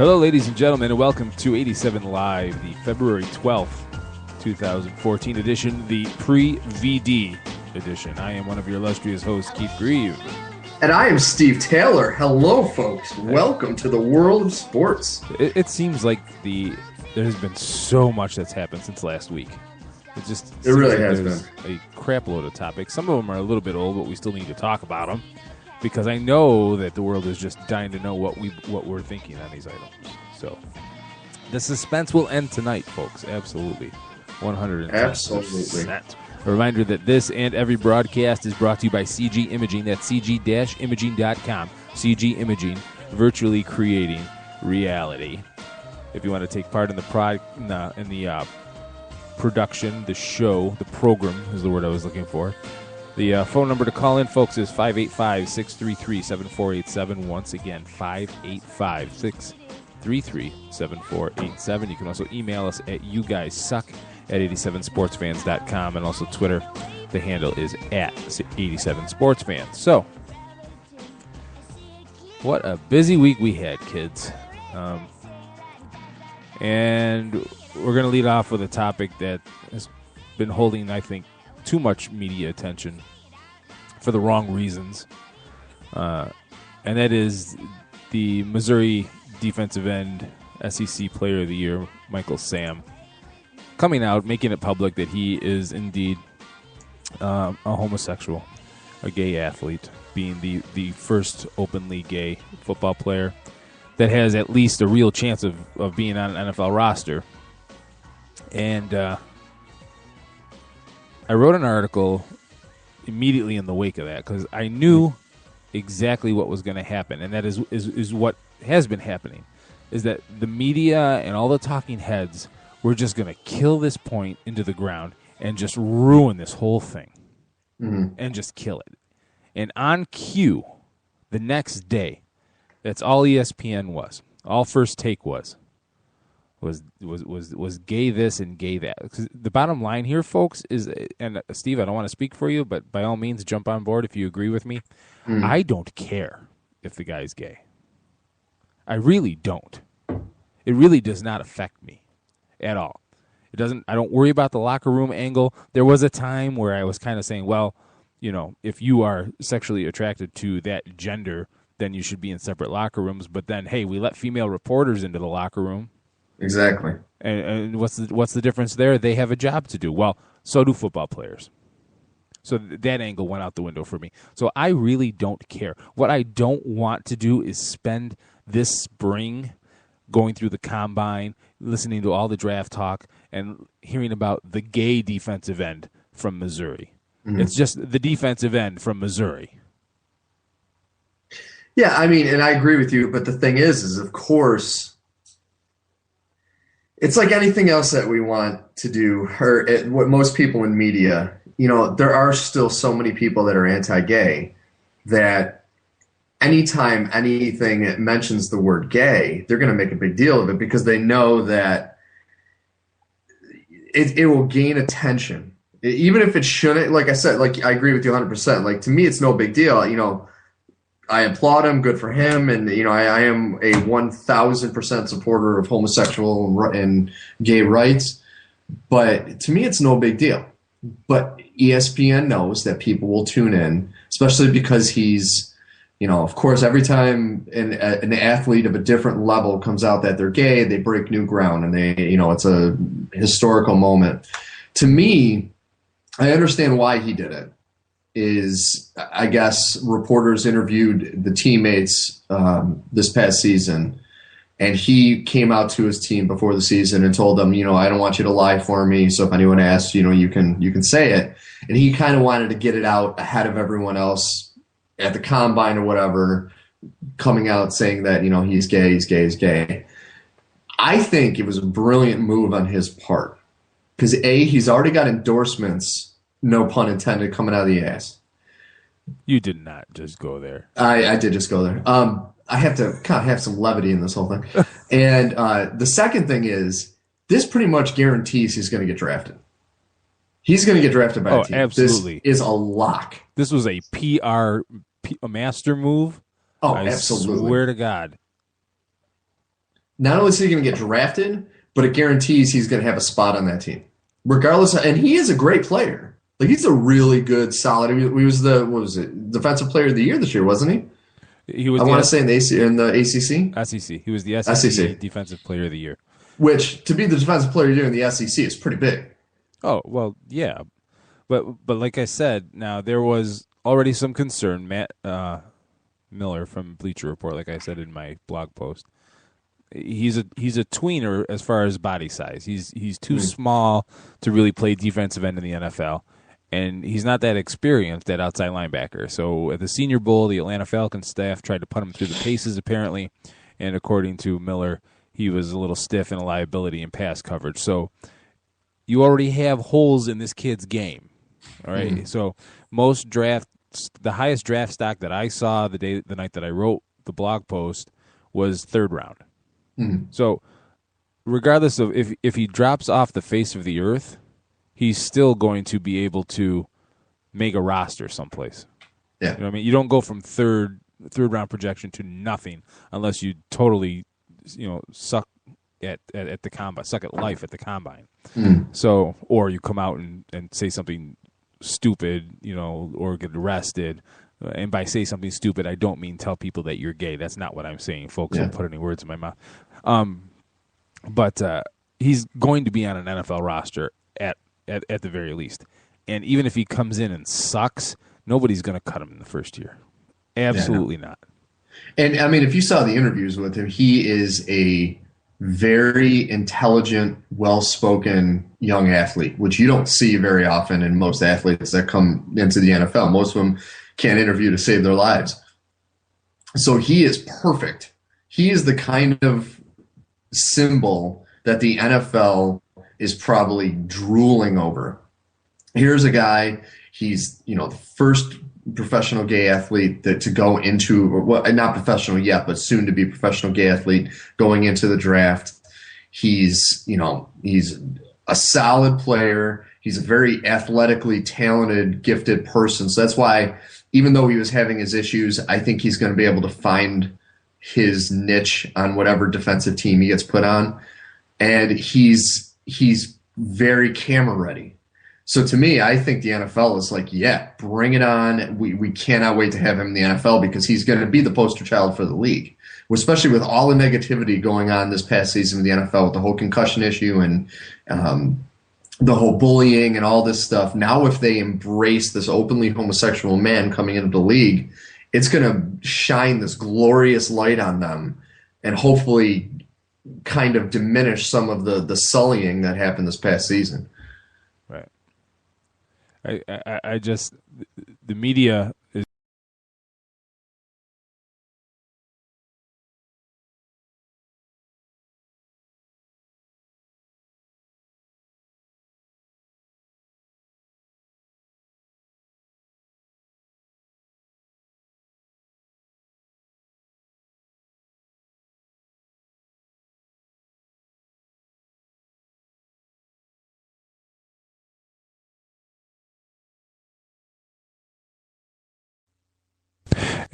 Hello, ladies and gentlemen, and welcome to 87 Live, the February 12th, 2014 edition, the pre-VD edition. I am one of your illustrious hosts, Keith Grieve. And I am Steve Taylor. Hello, folks. Welcome to the world of sports. It seems like there has been so much that's happened since last week. It really has been a crap load of topics. Some of them are a little bit old, but we still need to talk about them. Because I know that the world is just dying to know what we're thinking on these items. So the suspense will end tonight, folks. Absolutely. 110%. Absolutely. A reminder that this and every broadcast is brought to you by CG Imaging. That's cg-imaging.com. CG Imaging, virtually creating reality. If you want to take part in the production, the show, the program is the word I was looking for. The phone number to call in, folks, is 585-633-7487. Once again, 585-633-7487. You can also email us at youguyssuck@87sportsfans.com, and also Twitter. The handle is at 87sportsfans. So, what a busy week we had, kids. And we're going to lead off with a topic that has been holding, I think, too much media attention for the wrong reasons, and that is the Missouri defensive end SEC Player of the Year, Michael Sam, coming out, making it public that he is indeed a homosexual, a gay athlete, being the first openly gay football player that has at least a real chance of being on an NFL roster. And I wrote an article immediately in the wake of that because I knew exactly what was going to happen, and that is what has been happening, is that the media and all the talking heads were just going to kill this point into the ground and just ruin this whole thing and just kill it. And on cue, the next day, that's all ESPN was, all First Take was gay this and gay that. 'Cause the bottom line here, folks, is, and Steve, I don't want to speak for you, but by all means, jump on board if you agree with me. I don't care if the guy's gay. I really don't. It really does not affect me at all. It doesn't. I don't worry about the locker room angle. There was a time where I was kind of saying, well, if you are sexually attracted to that gender, then you should be in separate locker rooms. But then, hey, we let female reporters into the locker room. Exactly. And what's the difference there? They have a job to do. Well, so do football players. So that angle went out the window for me. So I really don't care. What I don't want to do is spend this spring going through the combine, listening to all the draft talk, and hearing about the gay defensive end from Missouri. It's just the defensive end from Missouri. Yeah, I mean, and I agree with you, but the thing is of course, it's like anything else that we want to do, or what most people in media, there are still so many people that are anti-gay that anytime anything mentions the word gay, they're going to make a big deal of it because they know that it will gain attention. Even if it shouldn't, like I said, like I agree with you 100%. Like to me, it's no big deal. I applaud him, good for him, and I am a 1,000% supporter of homosexual and gay rights. But to me, it's no big deal. But ESPN knows that people will tune in, especially because he's, of course, every time an athlete of a different level comes out that they're gay, they break new ground, and it's a historical moment. To me, I understand why he did it. Is, I guess, reporters interviewed the teammates this past season, and he came out to his team before the season and told them, I don't want you to lie for me, so if anyone asks, you can say it. And he kind of wanted to get it out ahead of everyone else at the combine or whatever, coming out saying that, he's gay, he's gay, he's gay. I think it was a brilliant move on his part because, he's already got endorsements, no pun intended, coming out of the ass. You did not just go there. I did just go there. I have to kind of have some levity in this whole thing. And the second thing is, this pretty much guarantees he's going to get drafted. He's going to get drafted by a team. Absolutely. This is a lock. This was a PR master move. Oh, absolutely. I swear to God. not only is he going to get drafted, but it guarantees he's going to have a spot on that team, regardless. And he is a great player. Like he's a really good, solid. He was what was it, defensive player of the year this year, wasn't he? He was. I want to say in the ACC. SEC. He was the SEC Defensive Player of the Year. Which, to be the defensive player of the year in the SEC is pretty big. Oh well, yeah, but like I said, now there was already some concern. Matt Miller from Bleacher Report, like I said in my blog post, he's a tweener as far as body size. He's too small to really play defensive end in the NFL. And he's not that experienced at outside linebacker. So at the Senior Bowl, the Atlanta Falcons staff tried to put him through the paces, apparently. And according to Miller, he was a little stiff and a liability in pass coverage. So you already have holes in this kid's game. All right. So the highest draft stock that I saw the night that I wrote the blog post was third round. So regardless of if he drops off the face of the earth, he's still going to be able to make a roster someplace. Yeah. You know what I mean? You don't go from third round projection to nothing unless you totally, suck at the combine, suck at life at the combine. So, or you come out and say something stupid, or get arrested. And by say something stupid, I don't mean tell people that you're gay. That's not what I'm saying, folks. Don't put any words in my mouth. But he's going to be on an NFL roster at the very least. And even if he comes in and sucks, nobody's going to cut him in the first year. Absolutely not. And, I mean, if you saw the interviews with him, he is a very intelligent, well-spoken young athlete, which you don't see very often in most athletes that come into the NFL. Most of them can't interview to save their lives. So he is perfect. He is the kind of symbol that the NFL is probably drooling over. Here's a guy, he's, the first professional gay athlete to go into, well, not professional yet, but soon to be professional gay athlete going into the draft. He's a solid player. He's a very athletically talented, gifted person. So that's why, even though he was having his issues, I think he's going to be able to find his niche on whatever defensive team he gets put on. And he's very camera ready. So to me, I think the NFL is like, yeah, bring it on. We cannot wait to have him in the NFL because he's going to be the poster child for the league, especially with all the negativity going on this past season in the NFL with the whole concussion issue and the whole bullying and all this stuff. Now, if they embrace this openly homosexual man coming into the league, it's going to shine this glorious light on them and hopefully kind of diminish some of the sullying that happened this past season. Right. I just, the media is.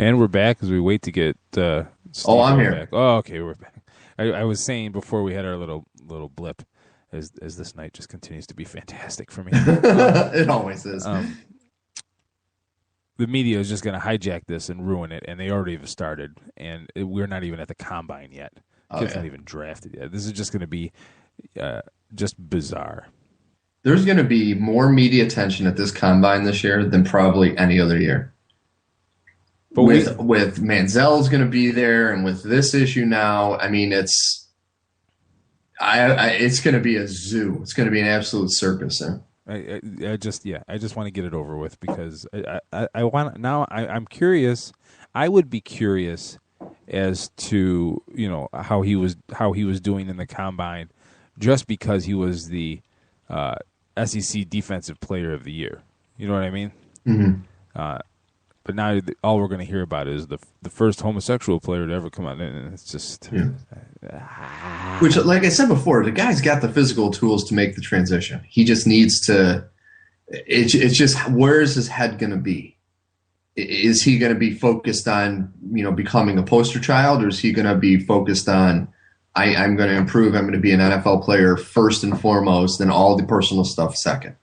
And we're back as we wait to get Steve I'm here. back. Oh, okay, we're back. I was saying before we had our little blip, as this night just continues to be fantastic for me. It always is. The media is just going to hijack this and ruin it, and they already have started. And we're not even at the combine yet. Kid's not even drafted yet. This is just going to be just bizarre. There's going to be more media attention at this combine this year than probably any other year. But with Manziel's going to be there, and with this issue now, I mean, it's going to be a zoo. It's going to be an absolute circus. I just want to get it over with because I want now. I'm curious. I would be curious as to how he was doing in the combine, just because he was the SEC Defensive Player of the Year. You know what I mean? Mm-hmm. But now all we're going to hear about is the first homosexual player to ever come out, and it's just. Which, like I said before, the guy's got the physical tools to make the transition. He just needs to. It's just, where is his head going to be? Is he going to be focused on becoming a poster child, or is he going to be focused on I'm going to improve. I'm going to be an NFL player first and foremost, and all the personal stuff second.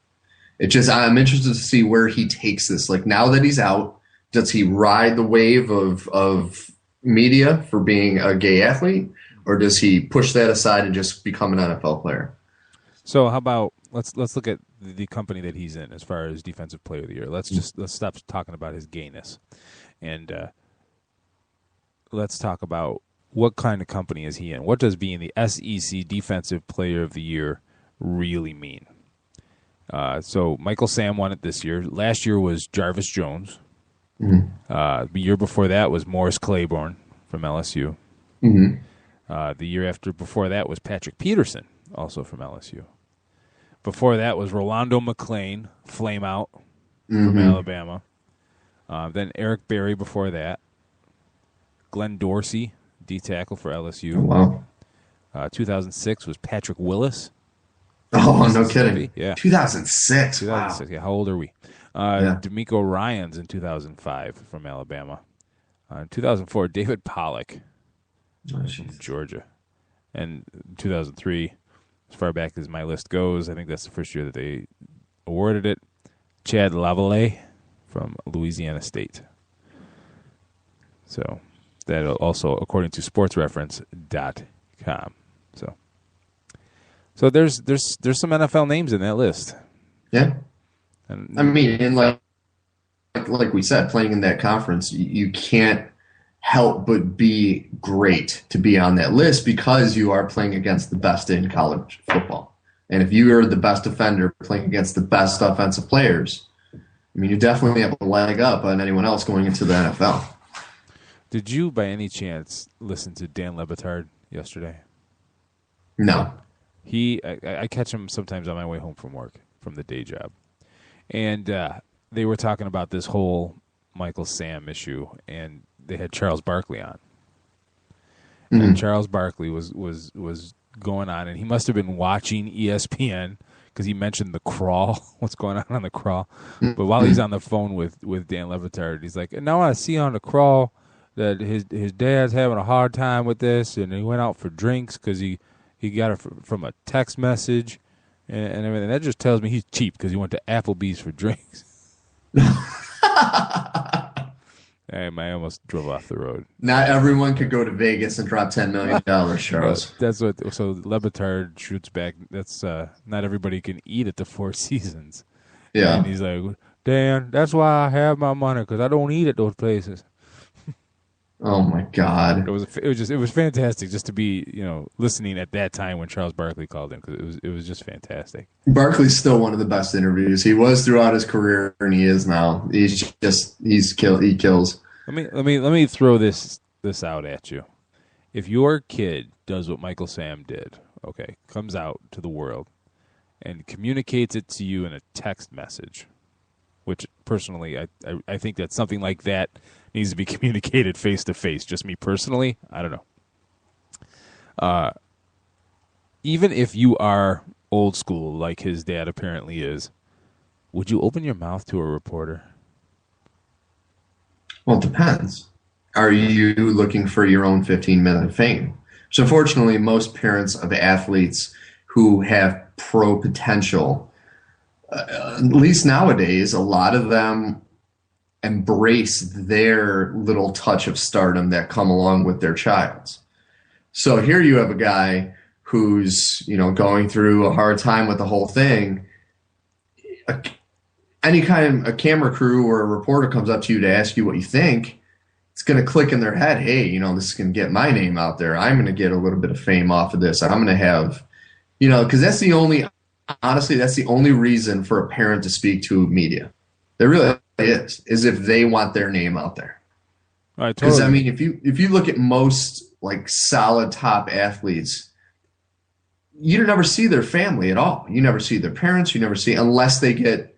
I'm interested to see where he takes this. Like, now that he's out, does he ride the wave of media for being a gay athlete, or does he push that aside and just become an NFL player? So how about let's look at the company that he's in as far as Defensive Player of the Year. Let's stop talking about his gayness, and let's talk about what kind of company is he in. What does being the SEC Defensive Player of the Year really mean? So Michael Sam won it this year. Last year was Jarvis Jones. The year before that was Morris Claiborne from LSU. The year before that was Patrick Peterson, also from LSU. Before that was Rolando McClain, flame out from Alabama. Then Eric Berry before that. Glenn Dorsey, D tackle for LSU. Wow. 2006 was Patrick Willis. Oh, no kidding. Yeah. 2006. 2006. Wow. Yeah, how old are we? D'Amico Ryans in 2005 from Alabama. In 2004, David Pollock from Georgia. And 2003, as far back as my list goes, I think that's the first year that they awarded it, Chad Lavallee from Louisiana State. So that also, according to sportsreference.com. So there's some NFL names in that list. Yeah. And, I mean, and like we said, playing in that conference, you can't help but be great to be on that list because you are playing against the best in college football. And if you are the best defender playing against the best offensive players, I mean, you definitely have a leg up on anyone else going into the NFL. Did you, by any chance, listen to Dan Le Batard yesterday? No. I catch him sometimes on my way home from work, from the day job. And they were talking about this whole Michael Sam issue, and they had Charles Barkley on. And Charles Barkley was going on, and he must have been watching ESPN because he mentioned the crawl, what's going on the crawl. But while he's on the phone with Dan Le Batard, he's like, now I see on the crawl that his dad's having a hard time with this, and he went out for drinks because he got it from a text message and everything. That just tells me he's cheap because he went to Applebee's for drinks. I almost drove off the road. Not everyone could go to Vegas and drop $10 million, Charles. That's what. So Le Batard shoots back. That's not everybody can eat at the Four Seasons. Yeah, and he's like, Dan, that's why I have my money because I don't eat at those places. Oh my God! It was fantastic just to be listening at that time when Charles Barkley called in because it was just fantastic. Barkley's still one of the best interviews. He was throughout his career, and he is now. He kills. Let me throw this out at you. If your kid does what Michael Sam did, okay, comes out to the world and communicates it to you in a text message, which personally I think that something like that needs to be communicated face to face. Just me personally, I don't know. Even if you are old school like his dad apparently is, would you open your mouth to a reporter? Well, it depends. Are you looking for your own 15-minute fame? So unfortunately, most parents of athletes who have pro potential, at least nowadays, a lot of them embrace their little touch of stardom that come along with their child. So here you have a guy who's, going through a hard time with the whole thing. Any kind of a camera crew or a reporter comes up to you to ask you what you think, it's going to click in their head, hey, this is going to get my name out there. I'm going to get a little bit of fame off of this. I'm going to have, because that's the only reason for a parent to speak to media. There really is if they want their name out there. Because I mean, if you look at most like solid top athletes, you never see their family at all. You never see their parents. You never see unless they get,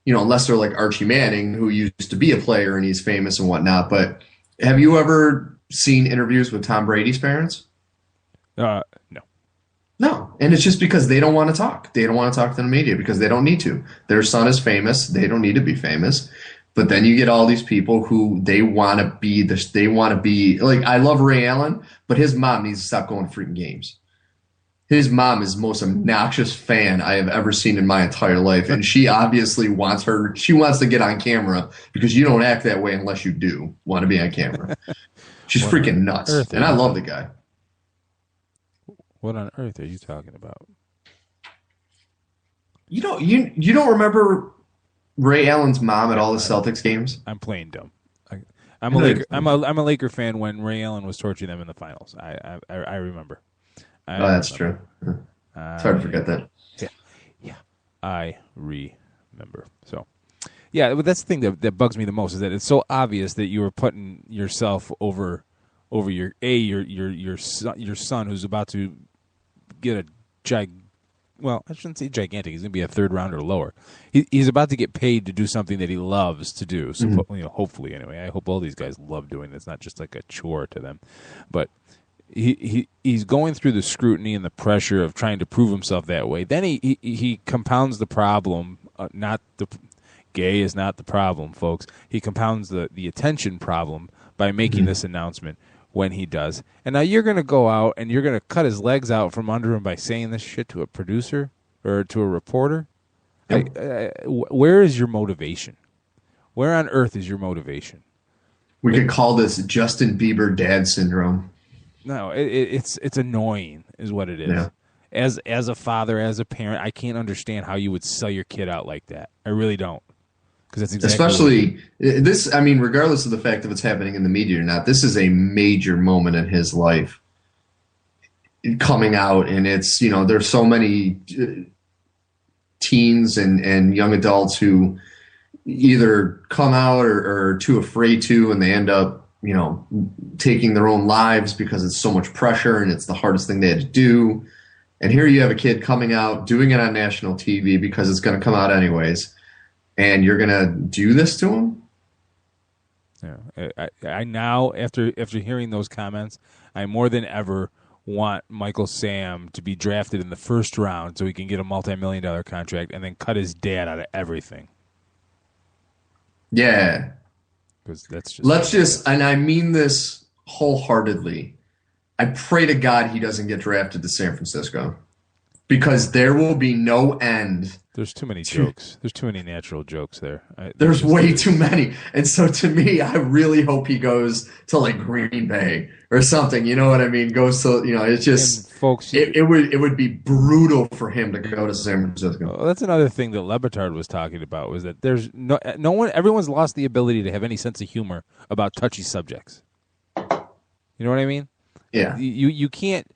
unless they're like Archie Manning, who used to be a player and he's famous and whatnot. But have you ever seen interviews with Tom Brady's parents? No. No, and it's just because they don't want to talk. They don't want to talk to the media because they don't need to. Their son is famous. They don't need to be famous. But then you get all these people who they want to be this. They want to be like, I love Ray Allen, but his mom needs to stop going to freaking games. His mom is the most obnoxious fan I have ever seen in my entire life. And she obviously she wants to get on camera because you don't act that way unless you do want to be on camera. She's freaking nuts. And I love the guy. What on earth are you talking about? You don't remember Ray Allen's mom at all the Celtics games? I'm playing dumb. I'm a Laker fan when Ray Allen was torching them in the finals. I remember. That's true. It's hard to forget that. Yeah, I remember. So, yeah, but that's the thing that bugs me the most is that it's so obvious that you were putting yourself over your son who's about to get well, I shouldn't say gigantic. He's going to be a third round or lower. He's about to get paid to do something that he loves to do. So, hopefully, anyway. I hope all these guys love doing this, not just like a chore to them, but. He's going through the scrutiny and the pressure of trying to prove himself that way. Then he compounds the problem. Gay is not the problem, folks. He compounds the attention problem by making this announcement when he does. And now you're going to go out and you're going to cut his legs out from under him by saying this shit to a producer or to a reporter. Yep. Where is your motivation? Where on earth is your motivation? We could call this Justin Bieber dad syndrome. No, it's annoying, is what it is. Yeah. As a father, as a parent, I can't understand how you would sell your kid out like that. I really don't, because that's exactly especially this. I mean, regardless of the fact if it's happening in the media or not, this is a major moment in his life coming out, and it's there's so many teens and young adults who either come out or are too afraid to, and they end up taking their own lives because it's so much pressure and it's the hardest thing they had to do. And here you have a kid coming out, doing it on national TV because it's going to come out anyways. And you're going to do this to him? Yeah. I now, after hearing those comments, I more than ever want Michael Sam to be drafted in the first round so he can get a multi-million-dollar contract and then cut his dad out of everything. Yeah. Let's just, and I mean this wholeheartedly, I pray to God he doesn't get drafted to San Francisco because there will be no end. There's too many jokes. There's too many natural jokes there. There's way too many. And so to me, I really hope he goes to like Green Bay or something. You know what I mean? Goes to, it's just, folks, it would be brutal for him to go to San Francisco. Well, that's another thing that Le Batard was talking about was that there's no one, everyone's lost the ability to have any sense of humor about touchy subjects. You know what I mean? Yeah. You can't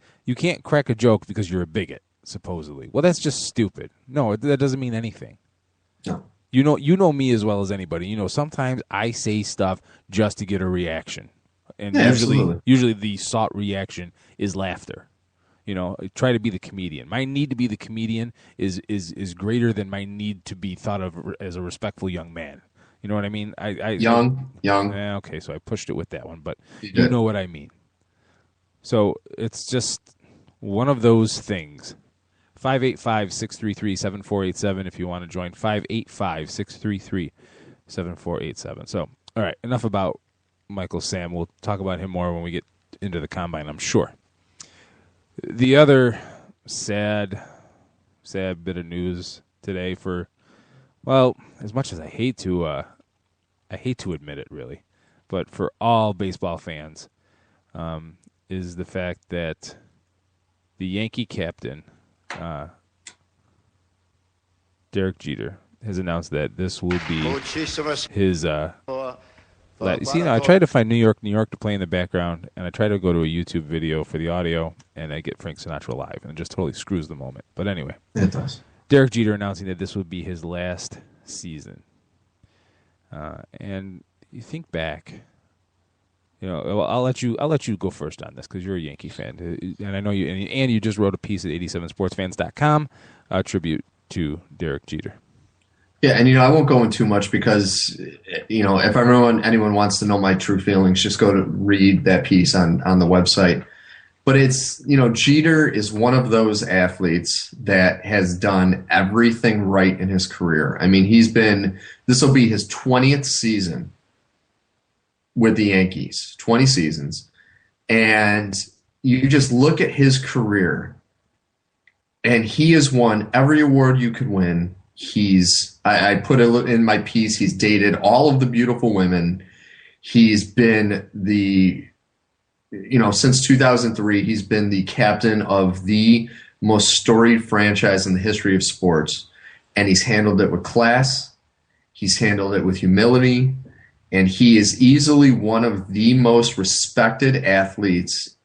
crack a joke because you're a bigot. Supposedly. Well, that's just stupid. No, that doesn't mean anything. No. You know me as well as anybody. Sometimes I say stuff just to get a reaction. And usually the sought reaction is laughter. Try to be the comedian. My need to be the comedian is greater than my need to be thought of as a respectful young man. You know what I mean? Young. Okay, so I pushed it with that one, but you know what I mean. So it's just one of those things. 585-633-7487 if you want to join. 585-633-7487. So, all right, enough about Michael Sam. We'll talk about him more when we get into the combine, I'm sure. The other sad bit of news today as much as I hate to admit it, really, but for all baseball fans, is the fact that the Yankee captain, Derek Jeter, has announced that this will be his. I tried to find New York to play in the background, and I tried to go to a YouTube video for the audio, and I get Frank Sinatra live, and it just totally screws the moment. But anyway, it does. Derek Jeter announcing that this would be his last season, and you think back. I'll let you go first on this because you're a Yankee fan, and I know you. And you just wrote a piece at 87sportsfans.com, a tribute to Derek Jeter. Yeah, and I won't go in too much because if anyone wants to know my true feelings, just go to read that piece on the website. But it's, Jeter is one of those athletes that has done everything right in his career. I mean, this will be his 20th season with the Yankees, 20 seasons. And you just look at his career, and he has won every award you could win. I put it in my piece, he's dated all of the beautiful women. He's been since 2003, he's been the captain of the most storied franchise in the history of sports. And he's handled it with class. He's handled it with humility. And he is easily one of the most respected athletes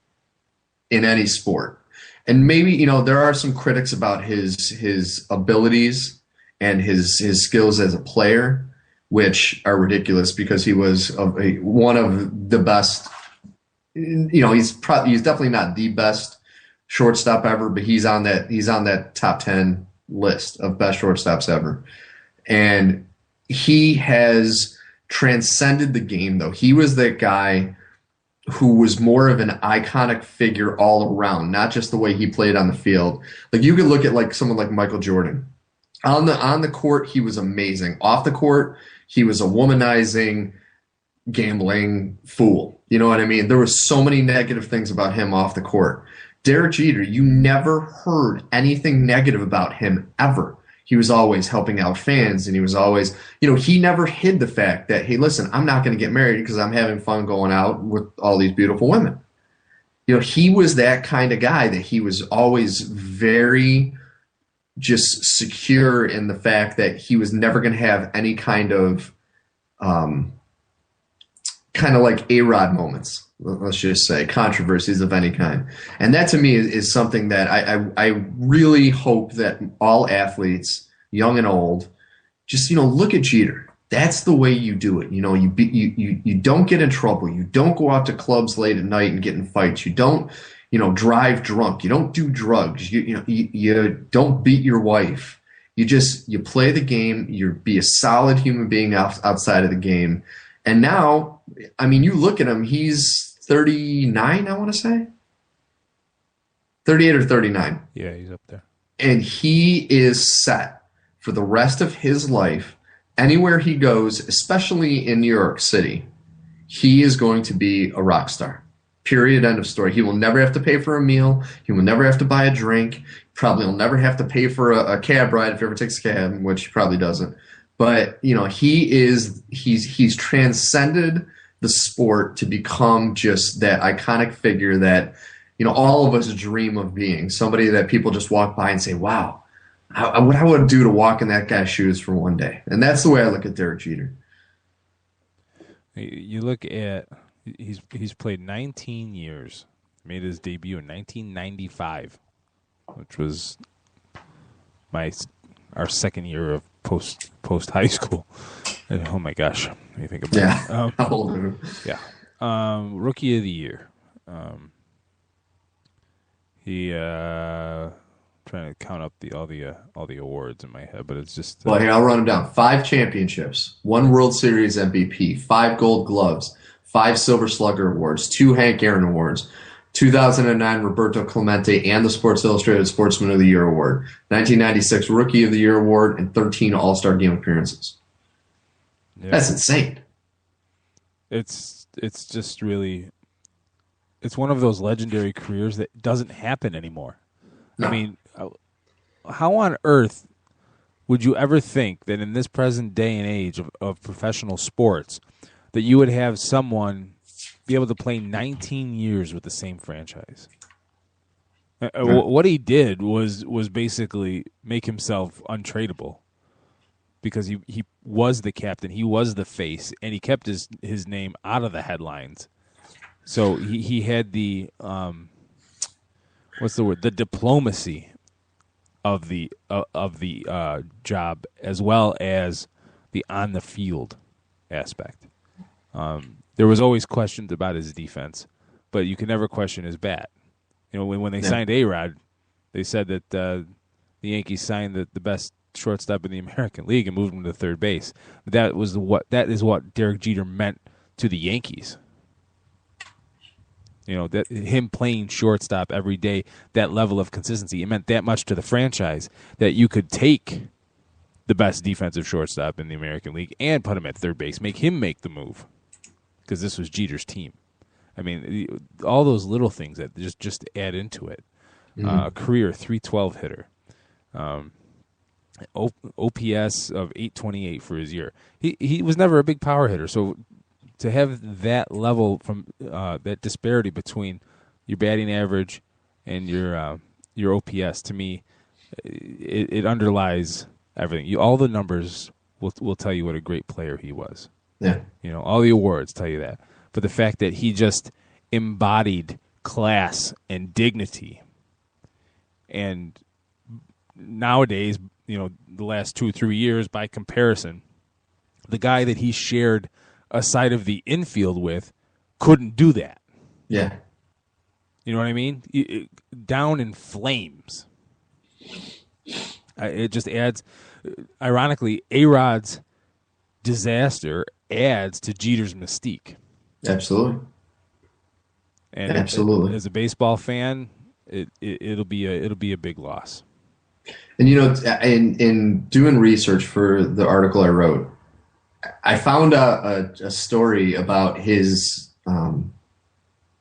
in any sport. And maybe, there are some critics about his abilities and his skills as a player, which are ridiculous because he was one of the best. He's definitely not the best shortstop ever, but he's on that top 10 list of best shortstops ever. And he has transcended the game, though. He was that guy who was more of an iconic figure all around, not just the way he played on the field. Like, you could look at like someone like Michael Jordan. On the court, he was amazing. Off the court, he was a womanizing, gambling fool. You know what I mean? There were so many negative things about him off the court. Derek Jeter, you never heard anything negative about him ever. He was always helping out fans, and he was always, he never hid the fact that, hey, listen, I'm not going to get married because I'm having fun going out with all these beautiful women. He was that kind of guy that he was always very just secure in the fact that he was never going to have any kind of like A-Rod moments, let's just say, controversies of any kind. And that to me is something that I really hope that all athletes, young and old, just, look at Jeter. That's the way you do it. You don't get in trouble. You don't go out to clubs late at night and get in fights. You don't, drive drunk. You don't do drugs. You don't beat your wife. You play the game. You be a solid human being outside of the game. And now, I mean, you look at him, he's 39, I want to say. 38 or 39. Yeah, he's up there. And he is set for the rest of his life. Anywhere he goes, especially in New York City, he is going to be a rock star. Period, end of story. He will never have to pay for a meal. He will never have to buy a drink. Probably will never have to pay for a cab ride if he ever takes a cab, which he probably doesn't. But, he's transcended the sport to become just that iconic figure that, all of us dream of being. Somebody that people just walk by and say, wow, what I would do to walk in that guy's shoes for one day. And that's the way I look at Derek Jeter. You look at, he's played 19 years, made his debut in 1995, which was our second year of post high school. Oh my gosh, what do you think about it? How old are you? Yeah, rookie of the year. He trying to count up all the awards in my head, but it's just. Well, here I'll run them down. 5 championships, 1 World Series MVP, 5 Gold Gloves, 5 Silver Slugger awards, 2 Hank Aaron awards, 2009 Roberto Clemente and the Sports Illustrated Sportsman of the Year award, 1996 Rookie of the Year award, and 13 All-Star Game appearances. Yeah. That's insane. It's just really, it's one of those legendary careers that doesn't happen anymore. No. I mean, how on earth would you ever think that in this present day and age of professional sports that you would have someone be able to play 19 years with the same franchise? What he did was basically make himself untradeable because he was the captain, he was the face, and he kept his name out of the headlines. So he had the what's the word? The diplomacy of the job as well as the on the field aspect. There was always questions about his defense, but you can never question his bat. When they signed A-Rod, they said that the Yankees signed the best shortstop in the American League and moved him to third base. That is what Derek Jeter meant to the Yankees. That him playing shortstop every day, that level of consistency, it meant that much to the franchise that you could take the best defensive shortstop in the American League and put him at third base, make him make the move, because this was Jeter's team. I mean, all those little things that just add into it. A career 312 hitter, OPS of 828 for his year. He was never a big power hitter, so to have that level from that disparity between your batting average and your OPS, to me, it underlies everything. All the numbers will tell you what a great player he was. Yeah. All the awards tell you that. But the fact that he just embodied class and dignity. And nowadays, the last 2-3 years, by comparison, the guy that he shared a side of the infield with couldn't do that. Yeah. You know what I mean? Down in flames. It just adds, ironically, A-Rod's disaster adds to Jeter's mystique. Absolutely. And absolutely, as a baseball fan, it'll be a big loss. And in doing research for the article I wrote, I found a story about his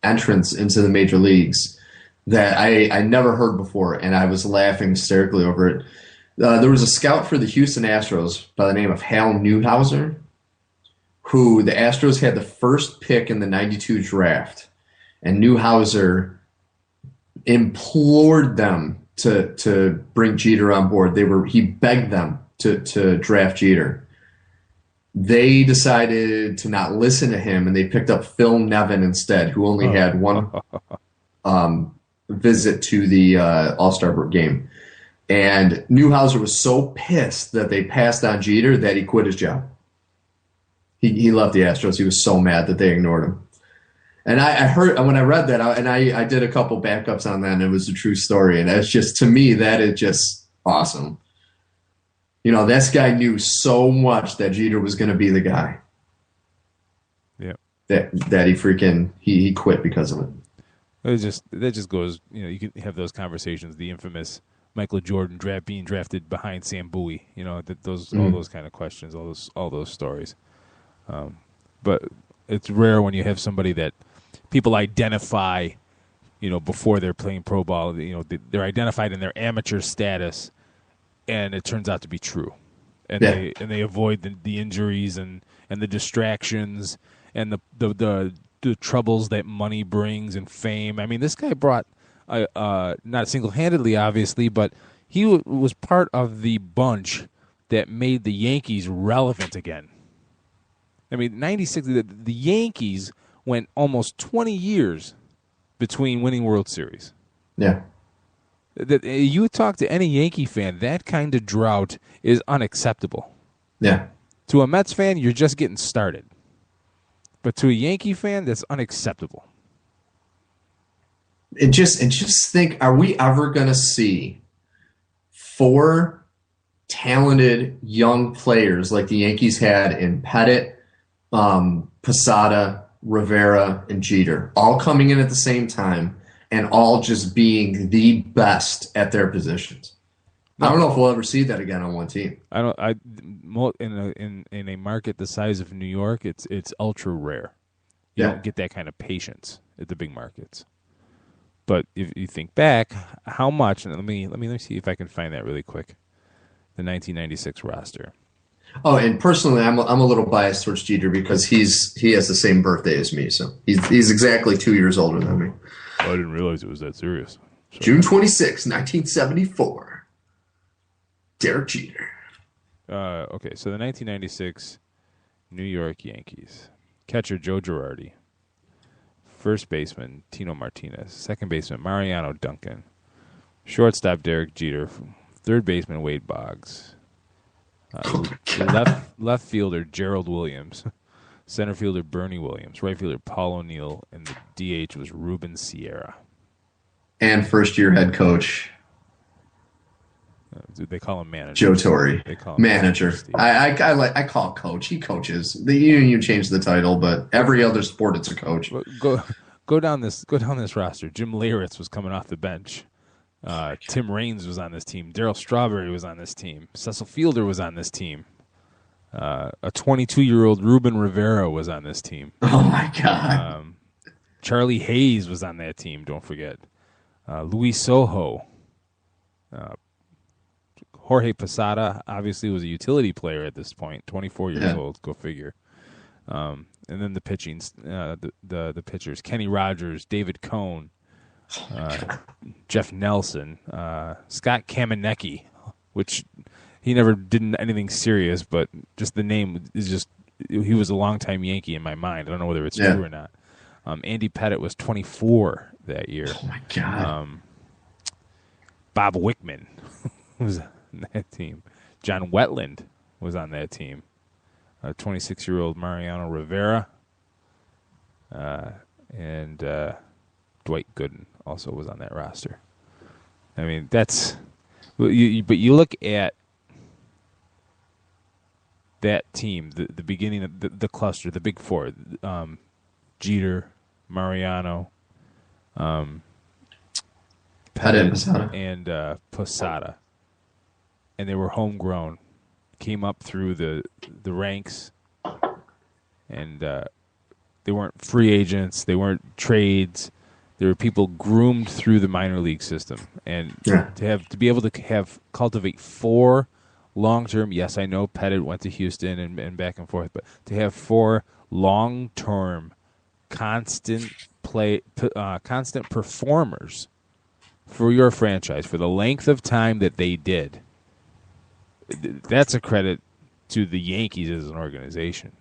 entrance into the major leagues that I never heard before, and I was laughing hysterically over it. There was a scout for the Houston Astros by the name of Hal Newhouser, who the Astros had the first pick in the '92 draft, and Newhouser implored them to bring Jeter on board. He begged them to draft Jeter. They decided to not listen to him, and they picked up Phil Nevin instead, who only had one visit to the All-Star game. And Newhouser was so pissed that they passed on Jeter that he quit his job. He left the Astros. He was so mad that they ignored him. And I heard, when I read that, and I did a couple backups on that, and it was a true story. And that's just, to me, that is just awesome. This guy knew so much that Jeter was going to be the guy. Yeah. That he quit because of it. That just goes, you can have those conversations, the infamous Michael Jordan being drafted behind Sam Bowie, all those kind of questions, all those stories. But it's rare when you have somebody that people identify, before they're playing pro ball. They're identified in their amateur status, and it turns out to be true, and they avoid the injuries and the distractions and the troubles that money brings and fame. I mean, this guy brought not single-handedly, obviously, but he was part of the bunch that made the Yankees relevant again. I mean, 96, the Yankees went almost 20 years between winning World Series. Yeah. You talk to any Yankee fan, that kind of drought is unacceptable. Yeah. To a Mets fan, you're just getting started. But to a Yankee fan, that's unacceptable. And just think, are we ever going to see 4 talented young players like the Yankees had in Pettit, Posada, Rivera, and Jeter, all coming in at the same time and all just being the best at their positions? I don't know if we'll ever see that again on one team. In a market the size of New York, it's ultra rare. You don't get that kind of patience at the big markets. But if you think back, how much? And let me see if I can find that really quick. The 1996 roster. Oh, and personally, I'm a little biased towards Jeter because he has the same birthday as me, so he's exactly 2 years older than me. Oh, I didn't realize it was that serious. Sorry. June 26, 1974. Derek Jeter. Okay, so the 1996 New York Yankees. Catcher Joe Girardi. First baseman Tino Martinez. Second baseman Mariano Duncan. Shortstop Derek Jeter. Third baseman Wade Boggs. Left fielder Gerald Williams. Center fielder Bernie Williams. Right fielder Paul O'Neill. And the DH was Ruben Sierra. And first-year head coach. They call him manager. Joe Torre. They call him manager. I call coach. He coaches. You change the title, but every other sport it's a coach. Go down this roster. Jim Leyritz was coming off the bench. Tim Raines was on this team. Darryl Strawberry was on this team. Cecil Fielder was on this team. A 22-year-old Ruben Rivera was on this team. Oh my God. Charlie Hayes was on that team. Don't forget. Luis Sojo. Jorge Posada obviously was a utility player at this point. 24 years old. Go figure. And then the pitching, the pitchers: Kenny Rogers, David Cohn, Jeff Nelson, Scott Kamenecki, which he never did anything serious, but just the name is just, he was a longtime Yankee in my mind. I don't know whether it's true or not. Andy Pettit was 24 that year. Oh my God. Bob Wickman was on that team. John Wetland was on that team. 26-year-old Mariano Rivera. And Dwight Gooden also was on that roster. I mean, that's... But you look at that team, the beginning of the cluster, the big four, Jeter, Mariano, Pettit, and Posada. And they were homegrown, came up through the ranks, and they weren't free agents, they weren't trades. There were people groomed through the minor league system, and to be able to cultivate four long-term. Yes, I know Pettit went to Houston and back and forth, but to have four long-term, constant performers for your franchise for the length of time that they did, that's a credit to the Yankees as an organization.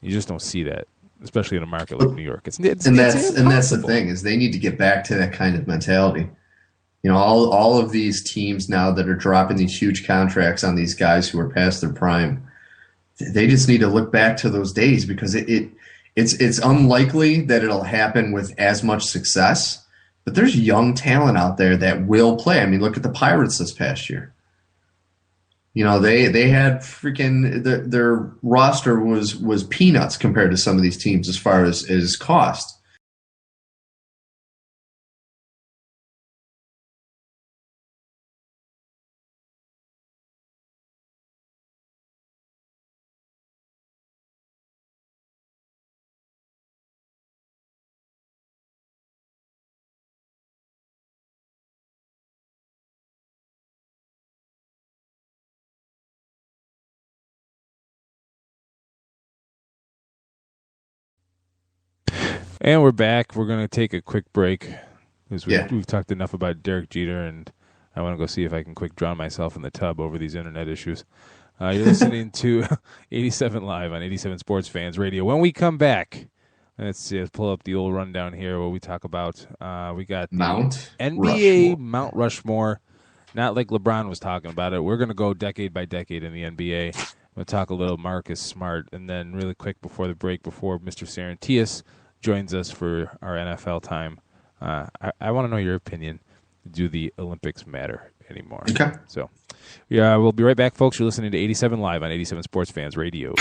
You just don't see that, especially in a market like New York. That's the thing, is they need to get back to that kind of mentality. You know, all of these teams now that are dropping these huge contracts on these guys who are past their prime, they just need to look back to those days, because it's unlikely that it'll happen with as much success. But there's young talent out there that will play. I mean, look at the Pirates this past year. You know, they had freaking their roster was peanuts compared to some of these teams as far as cost. And we're back. We're going to take a quick break because we've talked enough about Derek Jeter, and I want to go see if I can quick drown myself in the tub over these internet issues. You're listening to 87 Live on 87 Sports Fans Radio. When we come back, let's pull up the old rundown here where we talk about we got Mount NBA Rushmore. Mount Rushmore, not like LeBron was talking about it. We're going to go decade by decade in the NBA. We'll talk a little Marcus Smart, and then really quick before the break, before Mr. Saranteas joins us for our NFL time. I want to know your opinion. Do the Olympics matter anymore? Okay. So, yeah, we'll be right back, folks. You're listening to 87 Live on 87 Sports Fans Radio.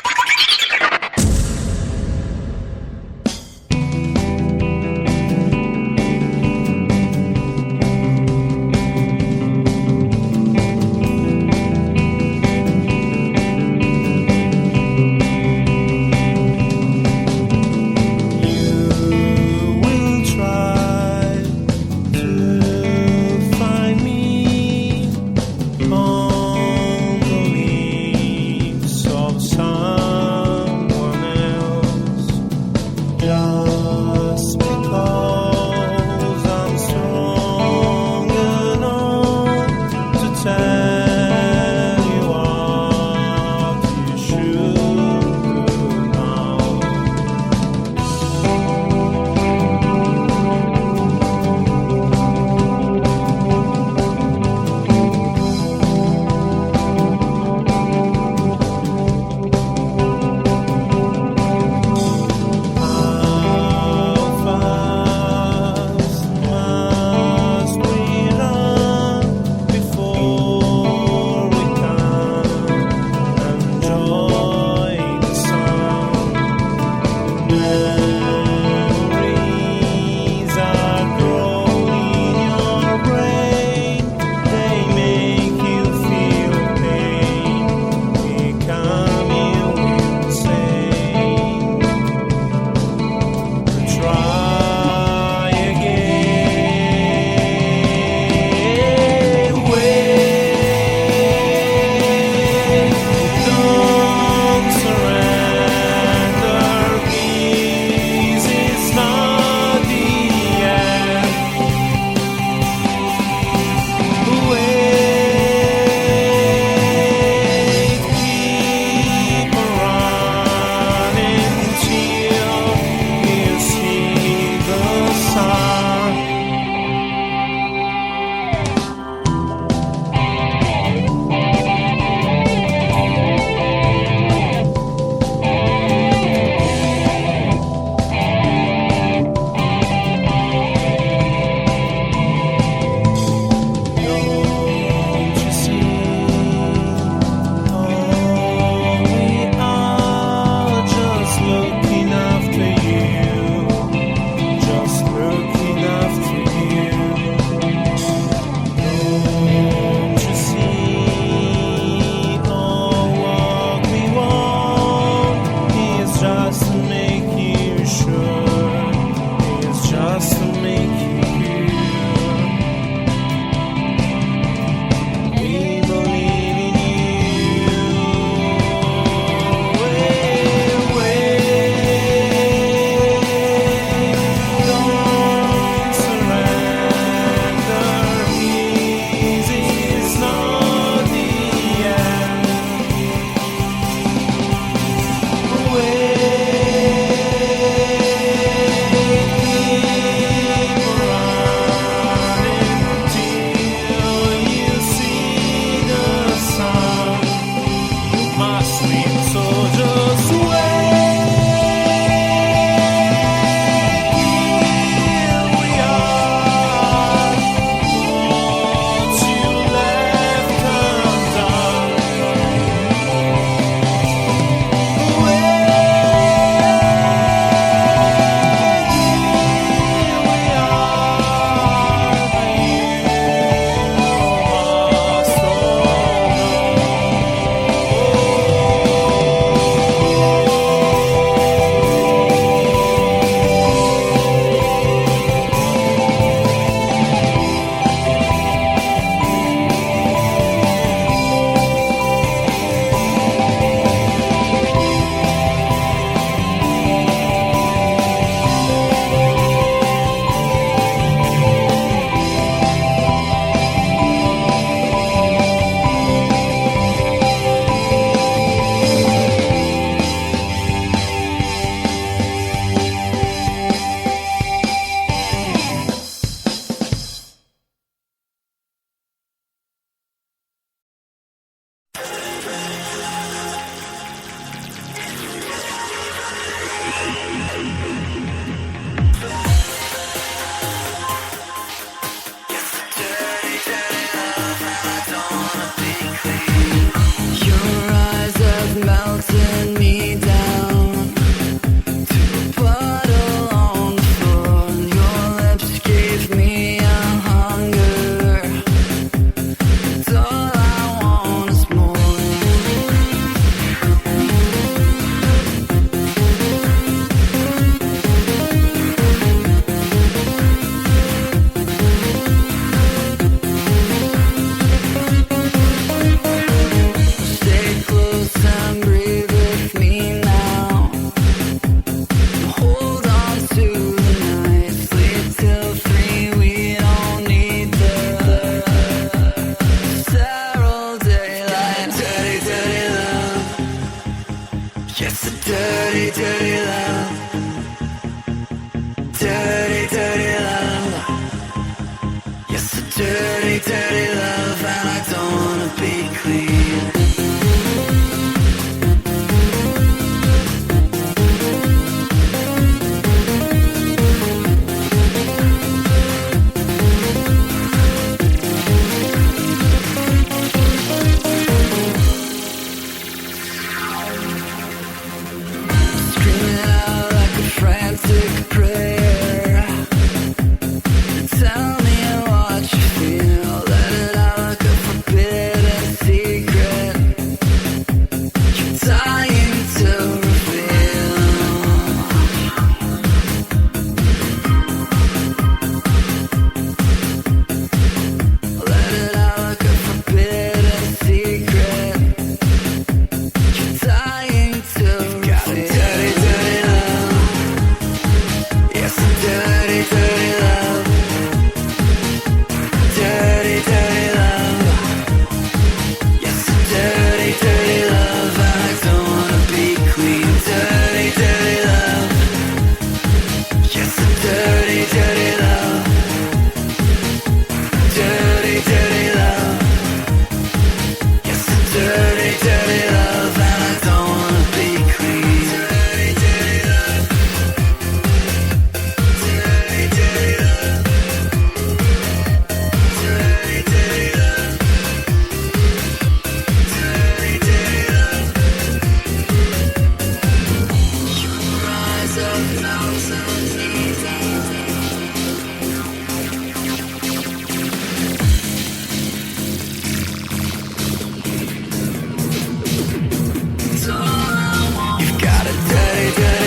You've got a dirty, dirty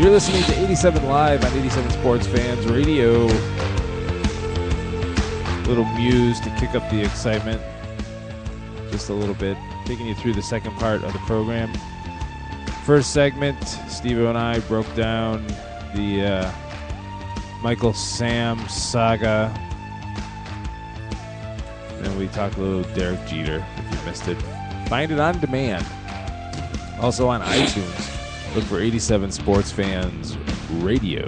You're listening to 87 Live on 87 Sports Fans Radio. Little Muse to kick up the excitement just a little bit. Taking you through the second part of the program. First segment, Steve and I broke down the Michael Sam saga. And then we talked a little Derek Jeter, if you missed it. Find it on demand. Also on iTunes. Look for 87 Sports Fans Radio.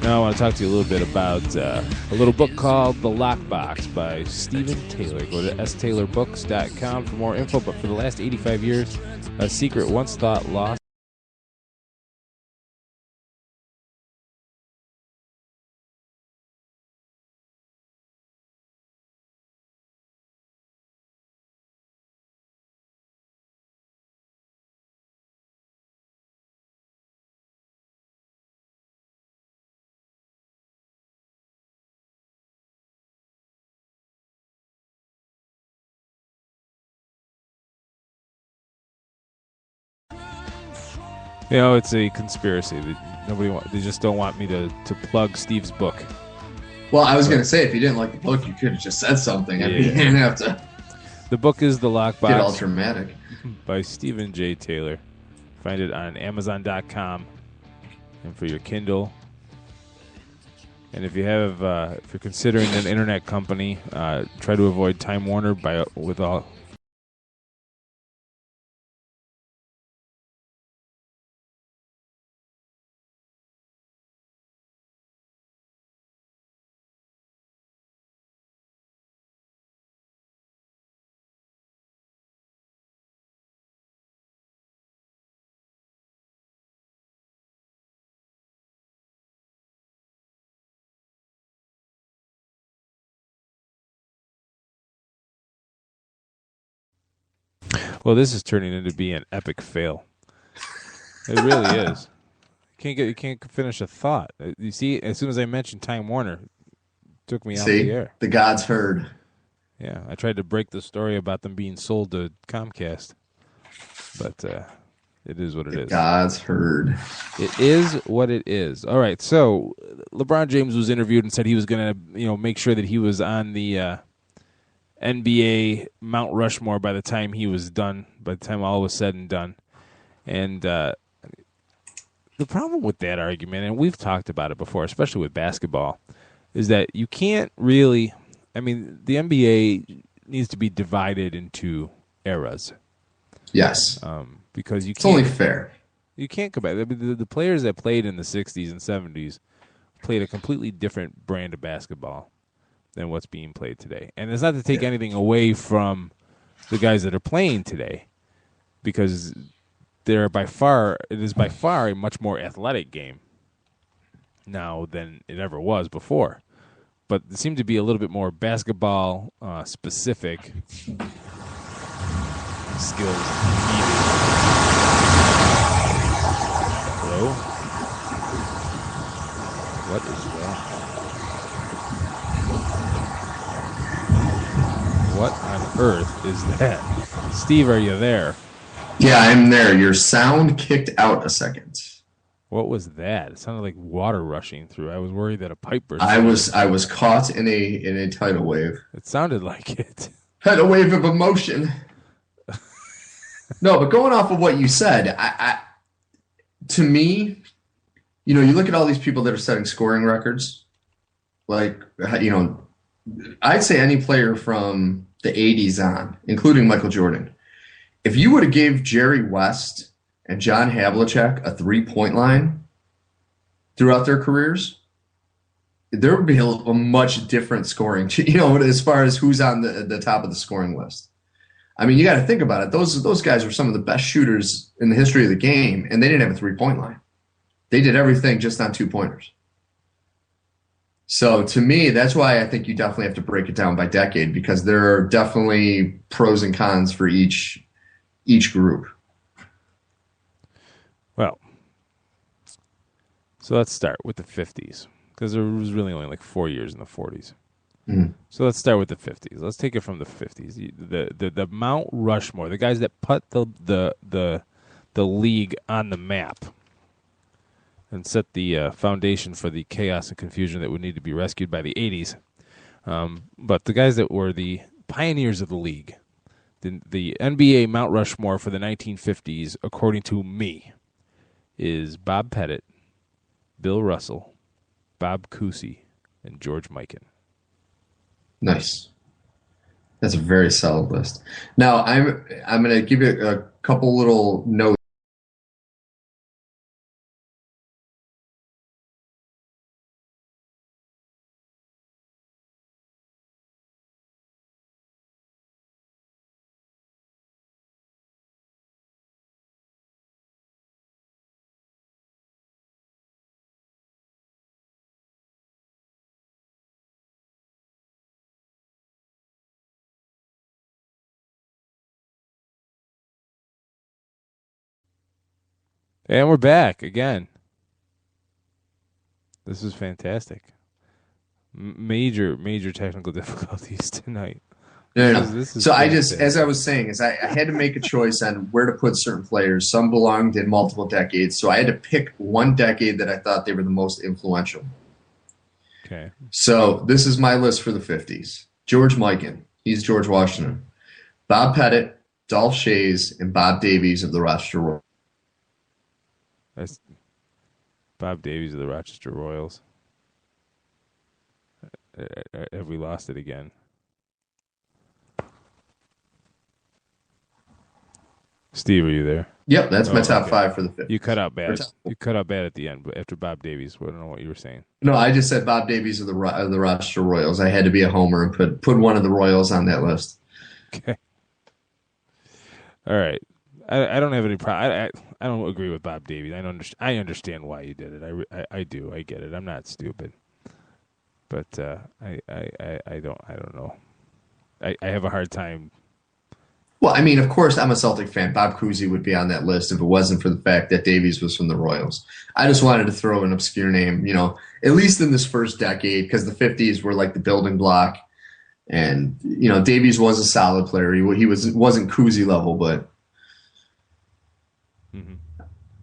Now I want to talk to you a little bit about a little book called The Lockbox by Steven Taylor. Go to staylorbooks.com for more info. But for the last 85 years, a secret once thought lost. You know, it's a conspiracy. They just don't want me to plug Steve's book. Well, I was going to say, if you didn't like the book, you could have just said something. Yeah. You didn't have to. The book is The Lockbox. Get all dramatic. By Stephen J. Taylor. Find it on Amazon.com and for your Kindle. And if you have, if you're considering an internet company, try to avoid Time Warner with all. Well, this is turning into be an epic fail. It really is. You can't finish a thought. You see, as soon as I mentioned Time Warner, it took me off the air. The gods heard. Yeah, I tried to break the story about them being sold to Comcast, but it is what it is. The gods heard. It is what it is. All right, so LeBron James was interviewed and said he was going to, make sure that he was on the NBA Mount Rushmore by the time he was done, by the time all was said and done. And the problem with that argument, and we've talked about it before, especially with basketball, is that you can't really, the NBA needs to be divided into eras. Yes. Because you can't. It's only fair. You can't go back. The players that played in the 60s and 70s played a completely different brand of basketball than what's being played today. And it's not to take anything away from the guys that are playing today, because it is by far a much more athletic game now than it ever was before. But it seemed to be a little bit more basketball specific skills needed. Hello? What is that? What on earth is that? Steve, are you there? Yeah, I'm there. Your sound kicked out a second. What was that? It sounded like water rushing through. I was worried that a pipe burst. I was caught in a tidal wave. It sounded like it. Had a wave of emotion. No, but going off of what you said, to me, you look at all these people that are setting scoring records. Like, I'd say any player from the 80s on, including Michael Jordan. If you would have gave Jerry West and John Havlicek a three-point line throughout their careers, there would be a much different scoring, as far as who's on the top of the scoring list. You got to think about it. Those guys were some of the best shooters in the history of the game, and they didn't have a three-point line. They did everything just on two-pointers. So to me, that's why I think you definitely have to break it down by decade, because there are definitely pros and cons for each group. Well, so let's start with the 50s, because there was really only like 4 years in the 40s. Mm-hmm. So let's start with the 50s. Let's take it from the 50s. The Mount Rushmore, the guys that put the the league on the map and set the foundation for the chaos and confusion that would need to be rescued by the 80s. But the guys that were the pioneers of the league, the NBA Mount Rushmore for the 1950s, according to me, is Bob Pettit, Bill Russell, Bob Cousy, and George Mikan. Nice. That's a very solid list. Now, I'm going to give you a couple little notes. And we're back again. This is fantastic. Major technical difficulties tonight. This is so fantastic. as I was saying, I had to make a choice on where to put certain players. Some belonged in multiple decades, so I had to pick one decade that I thought they were the most influential. Okay. So this is my list for the 50s. George Mikan, he's George Washington. Bob Pettit, Dolph Schayes, and Bob Davies of the Rochester Royals. That's Bob Davies of the Rochester Royals. Have we lost it again? Steve, are you there? Yep, that's my top five for the 50s. You cut out bad. You cut out bad at the end, but after Bob Davies, I don't know what you were saying. No, I just said Bob Davies of the Rochester Royals. I had to be a homer and put one of the Royals on that list. Okay. All right. I don't have any problem. I don't agree with Bob Davies. I understand why you did it. I do. I get it. I'm not stupid. But I don't know. I have a hard time. Well, I mean, of course, I'm a Celtic fan. Bob Cousy would be on that list if it wasn't for the fact that Davies was from the Royals. I just wanted to throw an obscure name, at least in this first decade, because the 50s were like the building block. And, Davies was a solid player. He wasn't Cousy level, but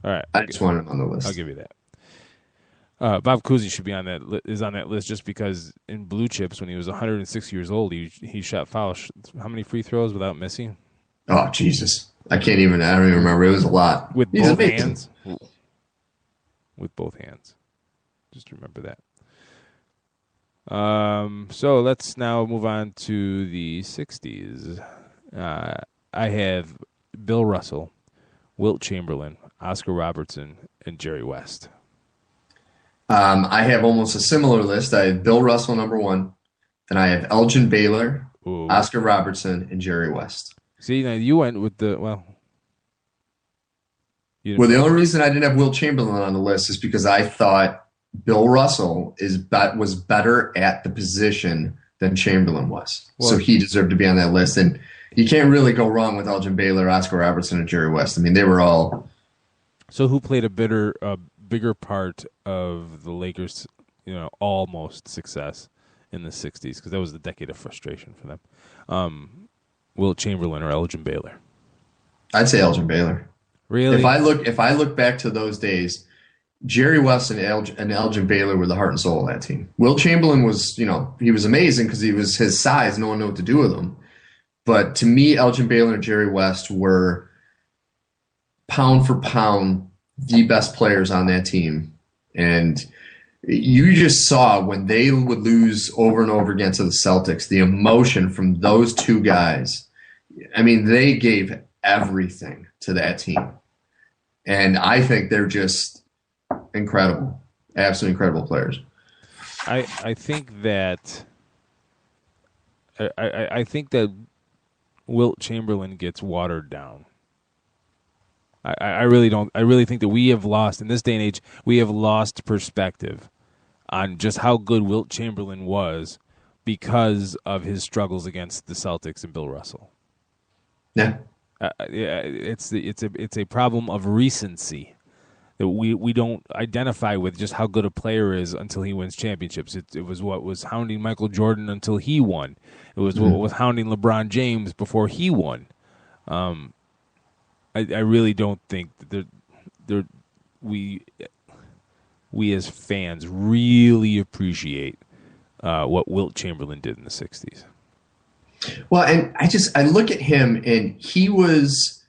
all right. I just wanted him on the list. I'll give you that. Bob Cousy should be on that list just because in Blue Chips, when he was 106 years old, he shot foul. How many free throws without missing? Oh, Jesus. I don't even remember. It was a lot. With both hands? With both hands. Just remember that. So let's now move on to the 60s. I have Bill Russell, Wilt Chamberlain, Oscar Robertson, and Jerry West. I have almost a similar list. I have Bill Russell, number one. Then I have Elgin Baylor, Oscar Robertson, and Jerry West. See, now you went with the, the only reason I didn't have Wilt Chamberlain on the list is because I thought Bill Russell was better at the position than Chamberlain was. So he deserved to be on that list. And you can't really go wrong with Elgin Baylor, Oscar Robertson, and Jerry West. I mean, they were all. So who played a bigger part of the Lakers, almost success in the 60s? Because that was the decade of frustration for them. Wilt Chamberlain or Elgin Baylor? I'd say Elgin Baylor. Really? If I look back to those days, Jerry West and Elgin Baylor were the heart and soul of that team. Wilt Chamberlain was, he was amazing because he was his size. No one knew what to do with him. But to me, Elgin Baylor and Jerry West were pound for pound the best players on that team. And you just saw when they would lose over and over again to the Celtics, the emotion from those two guys. I mean, they gave everything to that team. And I think they're just incredible, absolutely incredible players. I think that I think that Wilt Chamberlain gets watered down. I really don't. I really think that we have lost, in this day and age, we have lost perspective on just how good Wilt Chamberlain was because of his struggles against the Celtics and Bill Russell. Yeah. It's a problem of recency that we don't identify with just how good a player is until he wins championships. It was what was hounding Michael Jordan until he won. It was what was hounding LeBron James before he won. I really don't think that they're we we as fans really appreciate what Wilt Chamberlain did in the '60s. Well, and I look at him, and he was,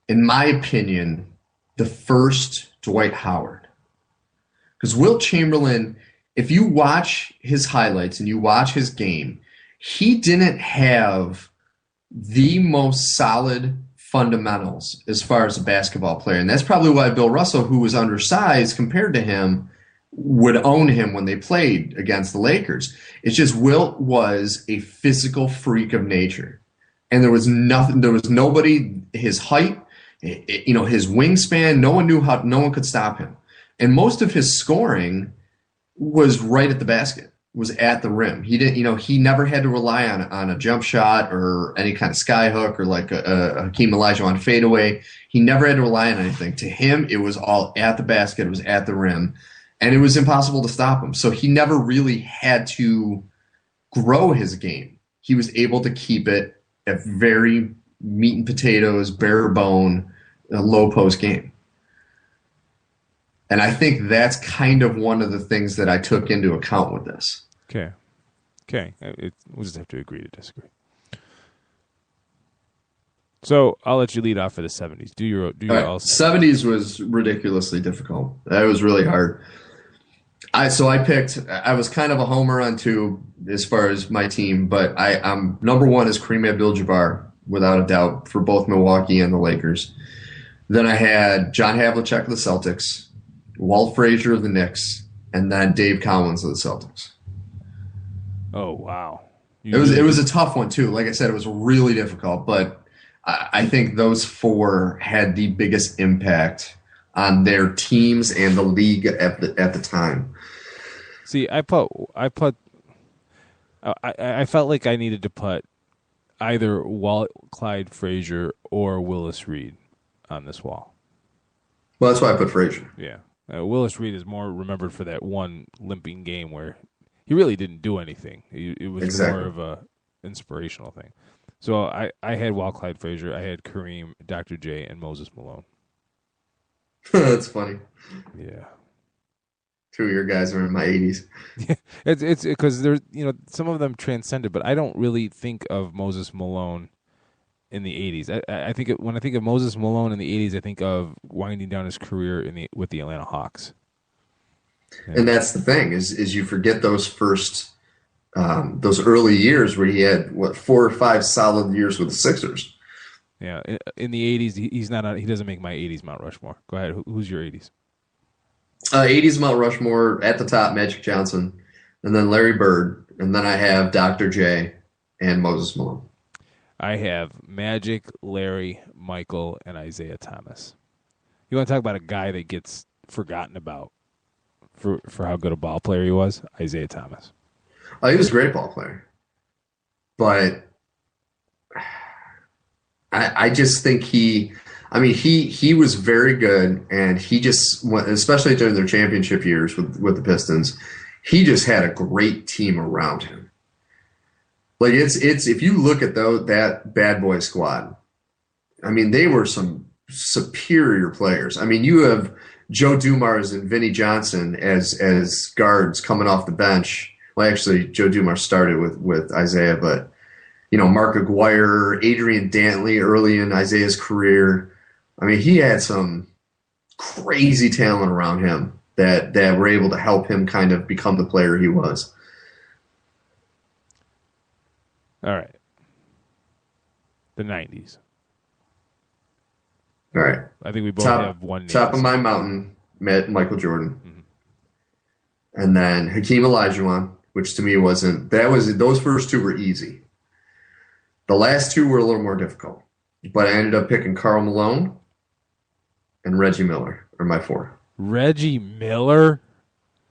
in my opinion, the first Dwight Howard. Because Wilt Chamberlain, if you watch his highlights and you watch his game, he didn't have the most solid fundamentals as far as a basketball player. And that's probably why Bill Russell, who was undersized compared to him, would own him when they played against the Lakers. It's just Wilt was a physical freak of nature. And there was nobody, his height, his wingspan, no one could stop him. And most of his scoring was right at the basket, was at the rim. He didn't, he never had to rely on a jump shot or any kind of sky hook or like a Hakeem Olajuwon fadeaway. He never had to rely on anything. To him, it was all at the basket. It was at the rim. And it was impossible to stop him. So he never really had to grow his game. He was able to keep it a very meat and potatoes, bare bone, low post game. And I think that's kind of one of the things that I took into account with this. Okay. We'll just have to agree to disagree. So I'll let you lead off for the '70s. Do your right. '70s was ridiculously difficult. That was really hard. I was kind of a homer on two as far as my team, but I'm number one is Kareem Abdul-Jabbar, without a doubt, for both Milwaukee and the Lakers. Then I had John Havlicek of the Celtics, Walt Frazier of the Knicks, and then Dave Cowens of the Celtics. Oh, wow. It was a tough one, too. Like I said, it was really difficult, but I think those four had the biggest impact on their teams and the league at the time. See, I felt like I needed to put either Walt Clyde Frazier or Willis Reed on this wall. Well, that's why I put Frazier. Yeah. Willis Reed is more remembered for that one limping game where he really didn't do anything. It was more of a inspirational thing. So I had Walt Clyde Frazier, I had Kareem, Dr. J, and Moses Malone. That's funny. Yeah. Two of your guys are in my 80s. It's because there's some of them transcended, but I don't really think of Moses Malone in the 80s. I think when I think of Moses Malone in the 80s, I think of winding down his career with the Atlanta Hawks. Yeah. And that's the thing is you forget those first those early years where he had 4 or 5 solid years with the Sixers. Yeah, in the 80s, he doesn't make my 80s Mount Rushmore. Go ahead. Who's your 80s? 80s Mount Rushmore, at the top, Magic Johnson, and then Larry Bird, and then I have Dr. J and Moses Malone. I have Magic, Larry, Michael, and Isaiah Thomas. You want to talk about a guy that gets forgotten about for how good a ball player he was? Isaiah Thomas. Oh, he was a great ball player. But I just think he was very good, and he just, especially during their championship years with the Pistons, he just had a great team around him. Like it's if you look at that bad boy squad, I mean, they were some superior players. I mean, you have Joe Dumars and Vinnie Johnson as guards coming off the bench. Well, actually, Joe Dumars started with Isaiah, but Mark Aguirre, Adrian Dantley early in Isaiah's career. I mean, he had some crazy talent around him that were able to help him kind of become the player he was. All right. The 90s. All right. I think we both have one name. Top of my mountain, Michael Jordan. Mm-hmm. And then Hakeem Olajuwon, which to me those first two were easy. The last two were a little more difficult. But I ended up picking Karl Malone and Reggie Miller are my 4. Reggie Miller?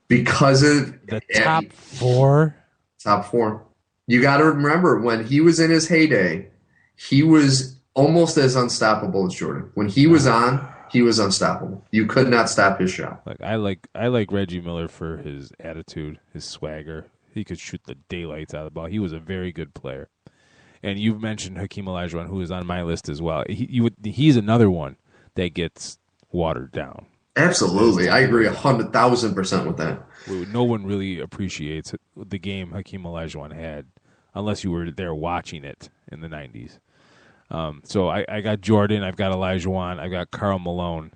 Because of the top 4? Top 4. You got to remember, when he was in his heyday, he was almost as unstoppable as Jordan. When he was on, he was unstoppable. You could not stop his shot. I like Reggie Miller for his attitude, his swagger. He could shoot the daylights out of the ball. He was a very good player. And you've mentioned Hakeem Olajuwon, who is on my list as well. He's another one that gets watered down. Absolutely. I agree 100,000% with that. No one really appreciates the game Hakeem Olajuwon had unless you were there watching it in the 90s. So I got Jordan, I've got Olajuwon, I've got Karl Malone,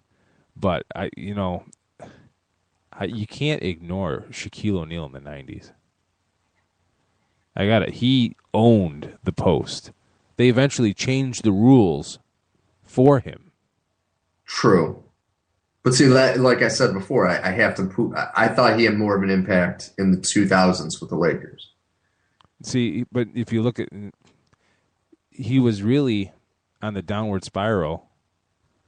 but you can't ignore Shaquille O'Neal in the 90s. I got it. He owned the post. They eventually changed the rules for him. True. But see, that, like I said before, I have to. I thought he had more of an impact in the 2000s with the Lakers. See, but if you look at, he was really on the downward spiral.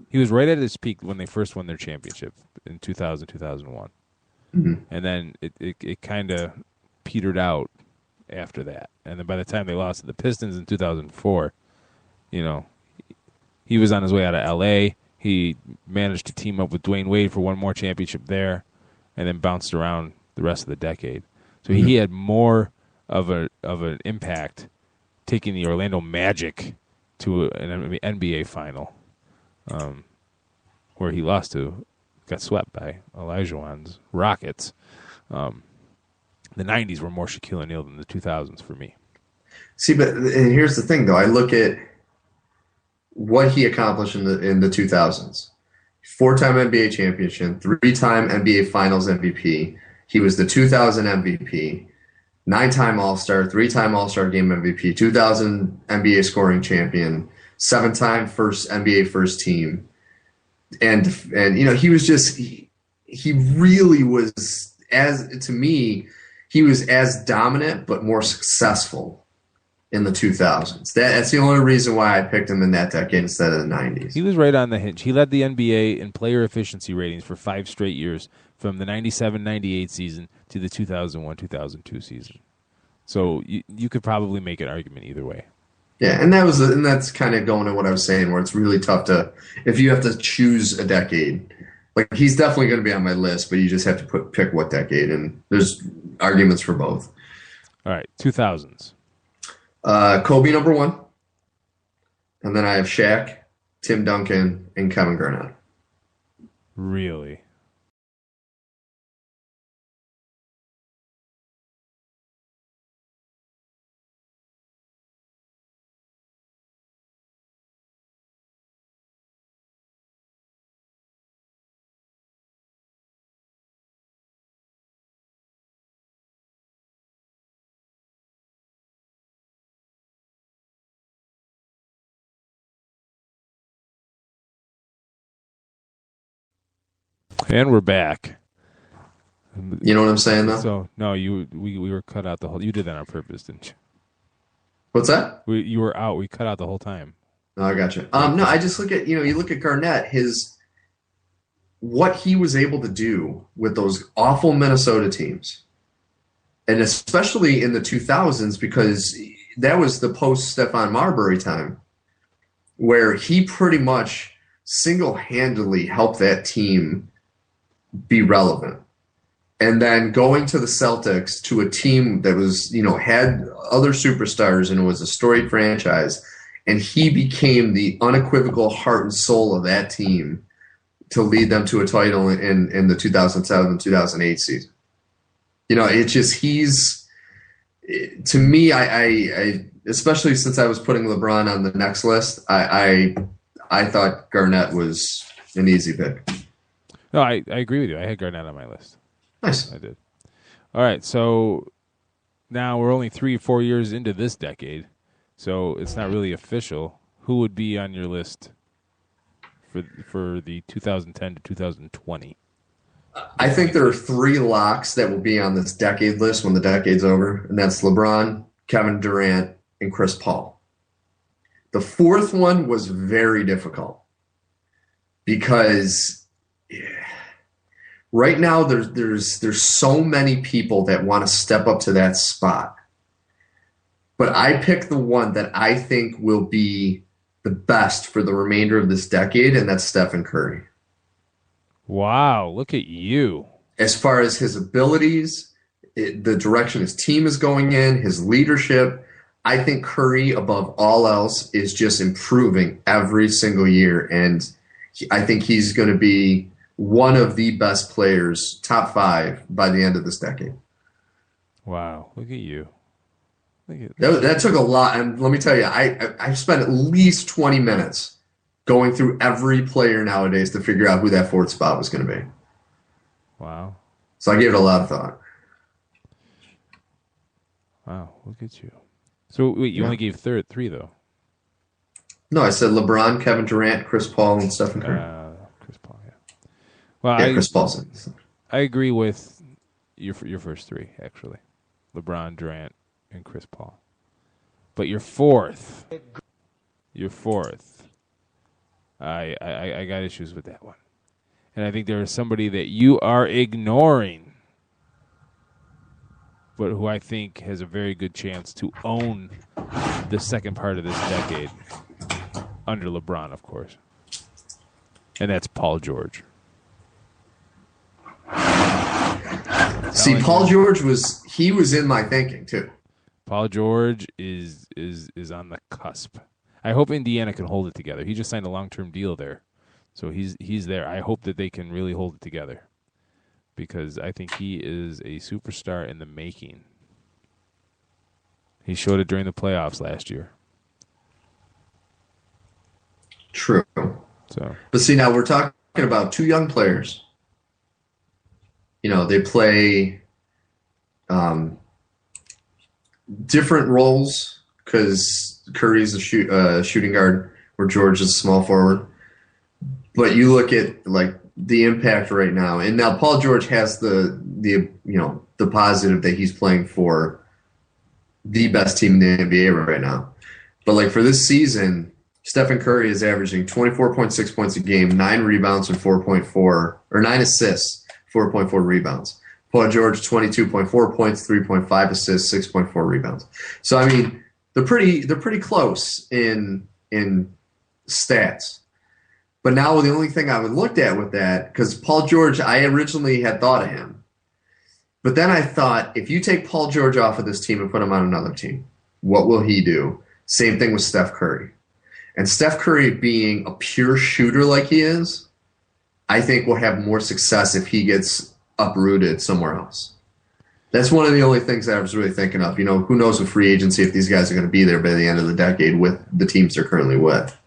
He was right at his peak when they first won their championship in 2000, 2001. Mm-hmm. And then it kind of petered out after that. And then by the time they lost to the Pistons in 2004, he was on his way out of L.A., he managed to team up with Dwayne Wade for one more championship there, and then bounced around the rest of the decade. So he had more of an impact taking the Orlando Magic to an NBA final, where he got swept by Olajuwon's Rockets. The 90s were more Shaquille O'Neal than the 2000s for me. See, and here's the thing, though. I look at what he accomplished in the 2000s. 4-time NBA champion, 3-time NBA Finals MVP. He was the 2000 MVP, 9-time All-Star, 3-time All-Star Game MVP, 2000 NBA scoring champion, 7-time NBA first team. And he was just he really was, to me, he was as dominant but more successful in the 2000s. That's the only reason why I picked him in that decade instead of the 90s. He was right on the hinge. He led the NBA in player efficiency ratings for 5 straight years, from the 97-98 season to the 2001-2002 season. So you could probably make an argument either way. Yeah, and that's kind of going to what I was saying, where it's really tough if you have to choose a decade. Like, he's definitely going to be on my list, but you just have to pick what decade, and there's arguments for both. All right, 2000s. Kobe number 1, and then I have Shaq, Tim Duncan, and Kevin Garnett. Really? And we're back. You know what I'm saying, though? So no, we were cut out the whole. You did that on purpose, didn't you? What's that? You were out. We cut out the whole time. Oh, I got you. No, I just look at you look at Garnett, what he was able to do with those awful Minnesota teams, and especially in the 2000s, because that was the post Stephon Marbury time, where he pretty much single-handedly helped that team be relevant. And then going to the Celtics, to a team that was, had other superstars and it was a storied franchise, and he became the unequivocal heart and soul of that team to lead them to a title in the 2007-2008 season. It's just, to me, I especially since I was putting LeBron on the next list, I thought Garnett was an easy pick. No, I agree with you. I had Garnett on my list. Nice. I did. All right, so now we're only 3 or 4 years into this decade, so it's not really official. Who would be on your list for the 2010 to 2020? I think there are 3 locks that will be on this decade list when the decade's over, and that's LeBron, Kevin Durant, and Chris Paul. The 4th one was very difficult because right now there's so many people that want to step up to that spot. But I picked the one that I think will be the best for the remainder of this decade, and that's Stephen Curry. Wow, look at you. As far as his abilities, the direction his team is going in, his leadership, I think Curry, above all else, is just improving every single year, and I think he's going to be one of the best players, top 5, by the end of this decade. Wow, look at you. That took a lot, and let me tell you, I spent at least 20 minutes going through every player nowadays to figure out who that 4th spot was going to be. Wow. So I gave it a lot of thought. Wow, look at you. So wait, you only gave 3 though? No, I said LeBron, Kevin Durant, Chris Paul, and Stephen Curry. Chris Paul, yeah. Well, yeah, Chris Paul's. I agree with your first 3 actually, LeBron, Durant, and Chris Paul. But your fourth, I got issues with that one, and I think there is somebody that you are ignoring, but who I think has a very good chance to own the second part of this decade, under LeBron, of course, and that's Paul George. See, Paul George was in my thinking too. Paul George is on the cusp. I hope Indiana can hold it together. He just signed a long-term deal there, so he's there. I hope that they can really hold it together, because I think he is a superstar in the making. He showed it during the playoffs last year. True. So, but see, now we're talking about 2 young players. You know, they play different roles, because Curry's a shooting guard, where George is a small forward. But you look at like the impact right now, and now Paul George has the positive that he's playing for the best team in the NBA right now. But like for this season, Stephen Curry is averaging 24.6 points a game, 9 rebounds and 9 assists, 4.4 rebounds. Paul George, 22.4 points, 3.5 assists, 6.4 rebounds. So I mean, they're pretty close in stats. But now the only thing I would looked at with that, because Paul George, I originally had thought of him, but then I thought, if you take Paul George off of this team and put him on another team, what will he do? Same thing with Steph Curry. And Steph Curry, being a pure shooter like he is, I think will have more success if he gets uprooted somewhere else. That's one of the only things that I was really thinking of. You know, who knows with free agency if these guys are going to be there by the end of the decade with the teams they're currently with.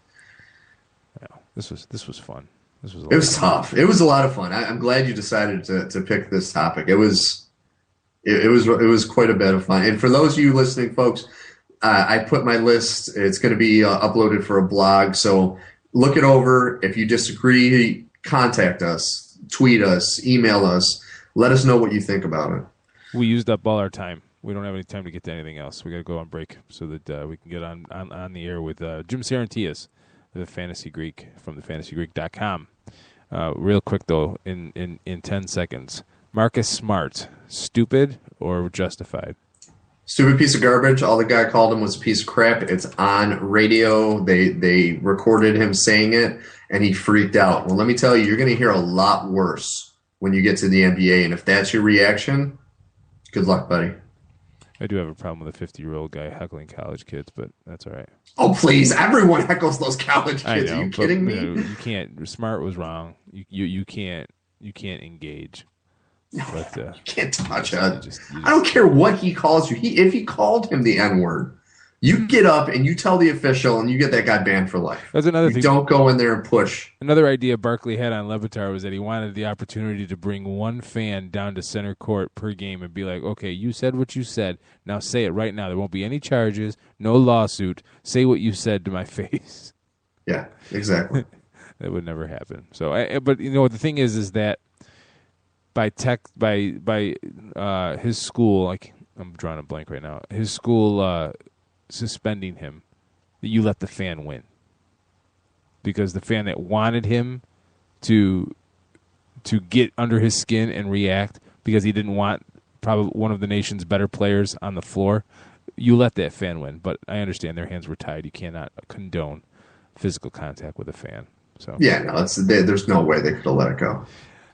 Yeah, this was fun. It was tough. It was a lot of fun. I'm glad you decided to pick this topic. It was quite a bit of fun. And for those of you listening, folks, I put my list. It's going to be uploaded for a blog. So look it over. If you disagree, contact us, tweet us, email us. Let us know what you think about it. We used up all our time. We don't have any time to get to anything else. We got to go on break so that we can get on the air with Jim Saranteas, the Fantasy Greek from thefantasygreek.com. Real quick, though, in 10 seconds. Marcus Smart, stupid or justified? Stupid piece of garbage. All the guy called him was a piece of crap. It's on radio. They recorded him saying it, and he freaked out. Well, let me tell you, you're going to hear a lot worse when you get to the NBA, and if that's your reaction, good luck, buddy. I do have a problem with a 50-year-old guy heckling college kids, but that's all right. Oh, please. Everyone heckles those college kids. I know, Are you kidding me? You can't. Smart was wrong. You can't engage. But, you can't touch it. I don't care what he calls you. If he called him the N-word, you get up and you tell the official and you get that guy banned for life. That's another thing. Don't go in there and push. Another idea Barkley had on Levitar was that he wanted the opportunity to bring one fan down to center court per game and be like, okay, you said what you said. Now say it right now. There won't be any charges, no lawsuit. Say what you said to my face. Yeah, exactly. That would never happen. So, but you know, the thing is that by his school, like I'm drawing a blank right now. His school suspending him, you let the fan win, because the fan that wanted him to get under his skin and react because he didn't want probably one of the nation's better players on the floor, you let that fan win. But I understand their hands were tied. You cannot condone physical contact with a fan. So yeah, no, there's no way they could have let it go.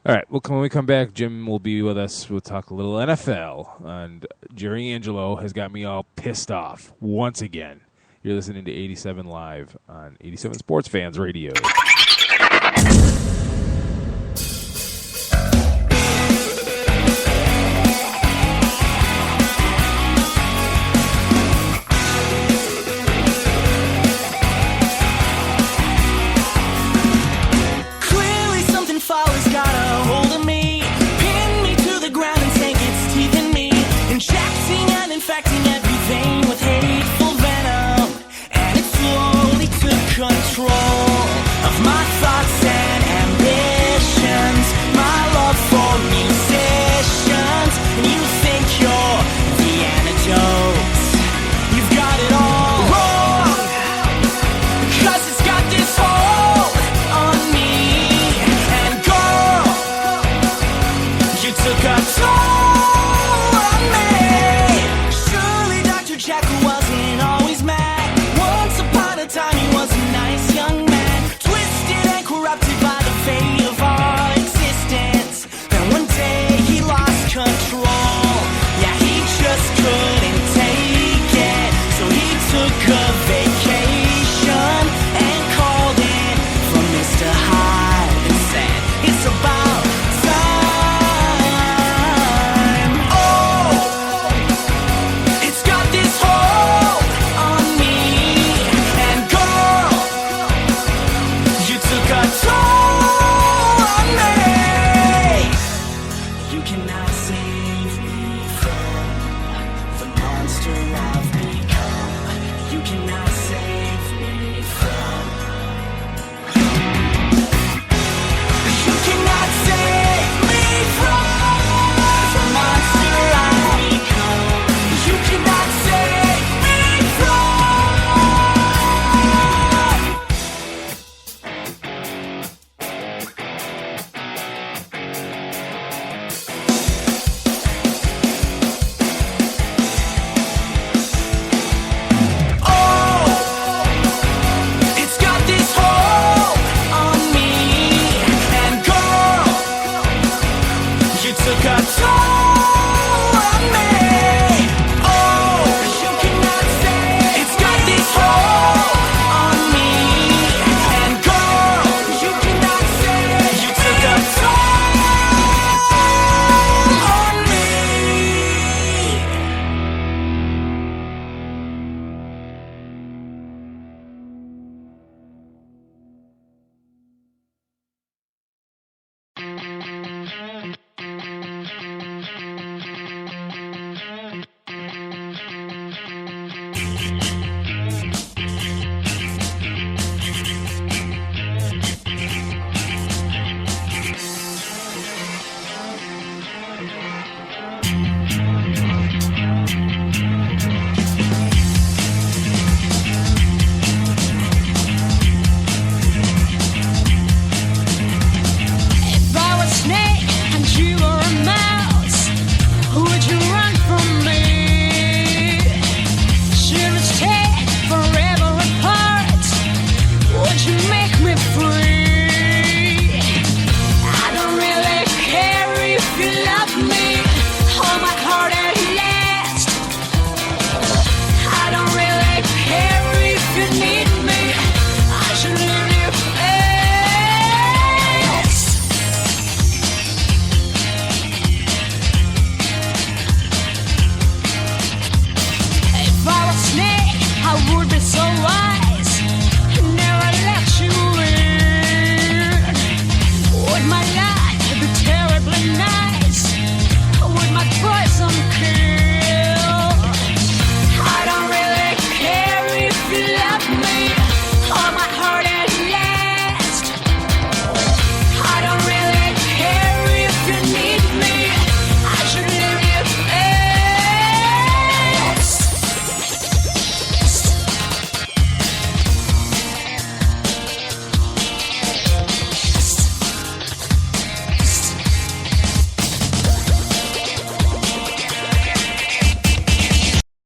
All right. Well, when we come back, Jim will be with us. We'll talk a little NFL. And Jerry Angelo has got me all pissed off once again. You're listening to 87 Live on 87 Sports Fans Radio. Control of my thoughts and ambitions, my love for musicians. And you think you're the antidote. You've got it all wrong, 'cause it's got this hold on me. And girl, you took a toll on me. Surely Dr. Jekyll wasn't always mad. Once upon a time he was a nice young man, twisted and corrupted by the fate of our existence. Then one day he lost control. Yeah, he just couldn't take it, so he took a vacation and called in for Mr. Hyde and said, it's about time. Oh, it's got this hold on me. And girl, you took a toll on me. You cannot save me from the monster I've become. You cannot save me from. You cannot save me from the monster I've become. You cannot save me from. Oh, it's got this hold on me. And girl, you took a toll on me. Oh, you cannot say it's got this hold on me. And girl, you cannot say you took a toll on me. If I was a snake and you were a mouse, would you run from me? Should we stay forever apart? Would you make me free? I don't really care if you love me. Hold my heart at last. I don't really care if you need me. I should leave you fast. If I was a snake, I would be so wise. Never let you in. Would my life be terribly nice? Would my poison kill?